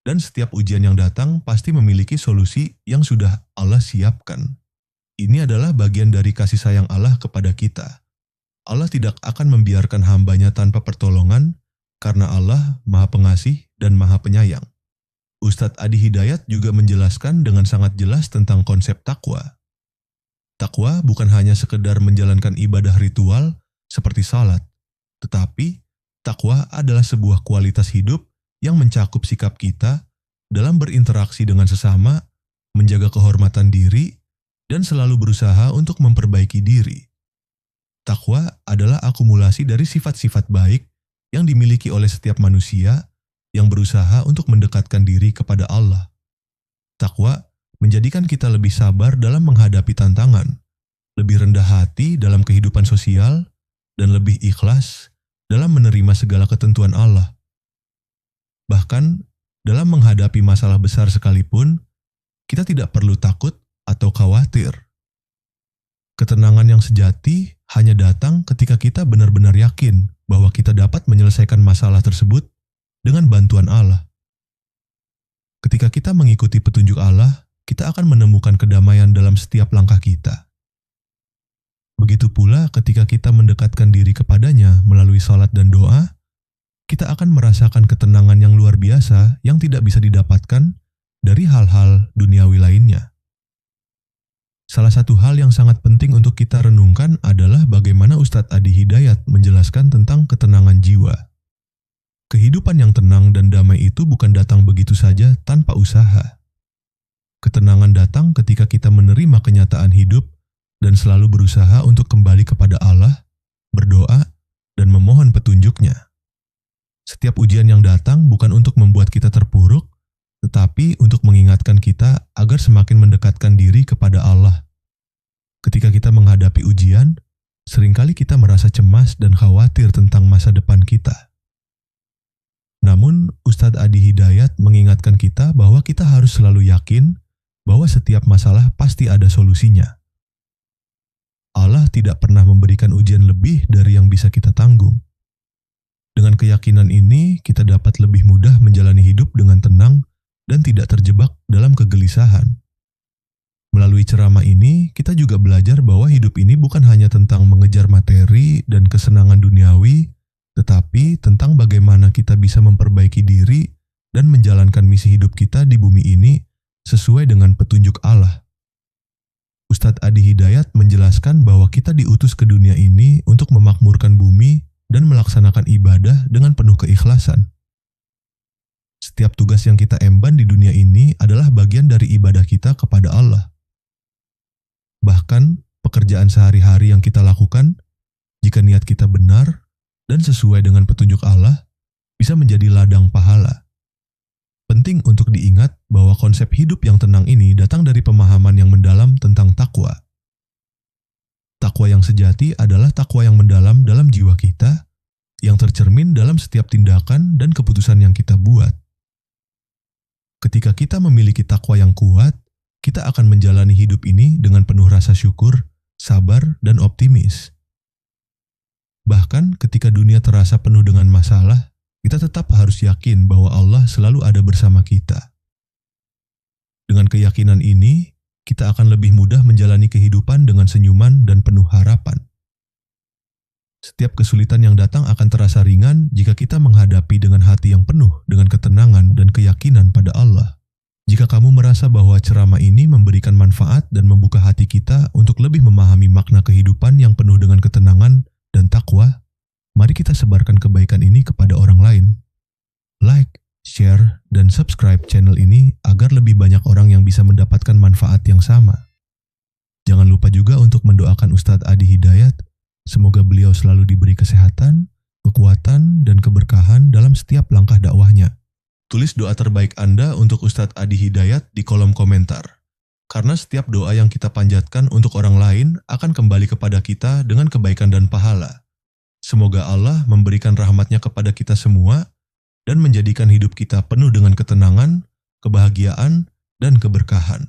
dan setiap ujian yang datang pasti memiliki solusi yang sudah Allah siapkan. Ini adalah bagian dari kasih sayang Allah kepada kita. Allah tidak akan membiarkan hambanya tanpa pertolongan, karena Allah Maha Pengasih dan Maha Penyayang. Ustadz Adi Hidayat juga menjelaskan dengan sangat jelas tentang konsep takwa. Takwa bukan hanya sekedar menjalankan ibadah ritual seperti salat, tetapi takwa adalah sebuah kualitas hidup yang mencakup sikap kita dalam berinteraksi dengan sesama, menjaga kehormatan diri, dan selalu berusaha untuk memperbaiki diri. Takwa adalah akumulasi dari sifat-sifat baik yang dimiliki oleh setiap manusia yang berusaha untuk mendekatkan diri kepada Allah. Takwa menjadikan kita lebih sabar dalam menghadapi tantangan, lebih rendah hati dalam kehidupan sosial, dan lebih ikhlas dalam menerima segala ketentuan Allah. Bahkan, dalam menghadapi masalah besar sekalipun, kita tidak perlu takut atau khawatir. Ketenangan yang sejati hanya datang ketika kita benar-benar yakin bahwa kita dapat menyelesaikan masalah tersebut dengan bantuan Allah. Ketika kita mengikuti petunjuk Allah, kita akan menemukan kedamaian dalam setiap langkah kita. Begitu pula ketika kita mendekatkan diri kepadanya melalui salat dan doa, kita akan merasakan ketenangan yang luar biasa yang tidak bisa didapatkan dari hal-hal duniawi lainnya. Salah satu hal yang sangat penting untuk kita renungkan adalah bagaimana Ustadz Adi Hidayat menjelaskan tentang ketenangan jiwa. Kehidupan yang tenang dan damai itu bukan datang begitu saja tanpa usaha. Ketenangan datang ketika kita menerima kenyataan hidup dan selalu berusaha untuk kembali kepada Allah, berdoa, dan memohon petunjuknya. Setiap ujian yang datang bukan untuk membuat kita terpuruk, tetapi untuk mengingatkan kita agar semakin mendekatkan diri kepada Allah. Ketika kita menghadapi ujian, seringkali kita merasa cemas dan khawatir tentang masa depan kita. Namun, Ustadz Adi Hidayat mengingatkan kita bahwa kita harus selalu yakin bahwa setiap masalah pasti ada solusinya. Allah tidak pernah memberikan ujian lebih dari yang bisa kita tanggung. Dengan keyakinan ini, kita dapat lebih mudah menjalani hidup dengan tenang dan tidak terjebak dalam kegelisahan. Melalui ceramah ini, kita juga belajar bahwa hidup ini bukan hanya tentang mengejar materi dan kesenangan duniawi, tetapi tentang bagaimana kita bisa memperbaiki diri dan menjalankan misi hidup kita di bumi ini sesuai dengan petunjuk Allah. Ustadz Adi Hidayat menjelaskan bahwa kita diutus ke dunia ini untuk memakmurkan bumi dan melaksanakan ibadah dengan penuh keikhlasan. Setiap tugas yang kita emban di dunia ini adalah bagian dari ibadah kita kepada Allah. Bahkan, pekerjaan sehari-hari yang kita lakukan, jika niat kita benar dan sesuai dengan petunjuk Allah, bisa menjadi ladang pahala. Penting untuk diingat bahwa konsep hidup yang tenang ini datang dari pemahaman yang mendalam tentang takwa. Takwa takwa yang sejati adalah takwa yang mendalam dalam jiwa kita, yang tercermin dalam setiap tindakan dan keputusan yang kita buat. Ketika kita memiliki takwa yang kuat, kita akan menjalani hidup ini dengan penuh rasa syukur, sabar, dan optimis. Bahkan ketika dunia terasa penuh dengan masalah, kita tetap harus yakin bahwa Allah selalu ada bersama kita. Dengan keyakinan ini, kita akan lebih mudah menjalani kehidupan dengan senyuman dan penuh harapan. Setiap kesulitan yang datang akan terasa ringan jika kita menghadapi dengan hati yang penuh dengan ketenangan dan keyakinan pada Allah. Jika kamu merasa bahwa ceramah ini memberikan manfaat dan membuka hati kita untuk lebih memahami makna kehidupan yang penuh dengan ketenangan dan takwa, mari kita sebarkan kebaikan ini kepada orang lain. Like, share, dan subscribe channel ini agar lebih banyak orang yang bisa mendapatkan manfaat yang sama. Jangan lupa juga untuk mendoakan Ustadz Adi Hidayat. Semoga beliau selalu diberi kesehatan, kekuatan, dan keberkahan dalam setiap langkah dakwahnya. Tulis doa terbaik Anda untuk Ustadz Adi Hidayat di kolom komentar. Karena setiap doa yang kita panjatkan untuk orang lain akan kembali kepada kita dengan kebaikan dan pahala. Semoga Allah memberikan rahmatnya kepada kita semua dan menjadikan hidup kita penuh dengan ketenangan, kebahagiaan, dan keberkahan.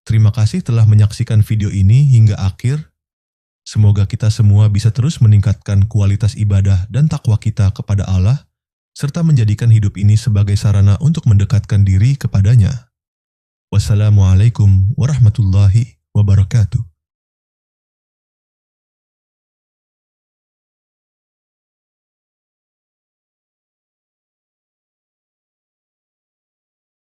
Terima kasih telah menyaksikan video ini hingga akhir. Semoga kita semua bisa terus meningkatkan kualitas ibadah dan takwa kita kepada Allah, serta menjadikan hidup ini sebagai sarana untuk mendekatkan diri kepadanya. Wassalamualaikum warahmatullahi wabarakatuh.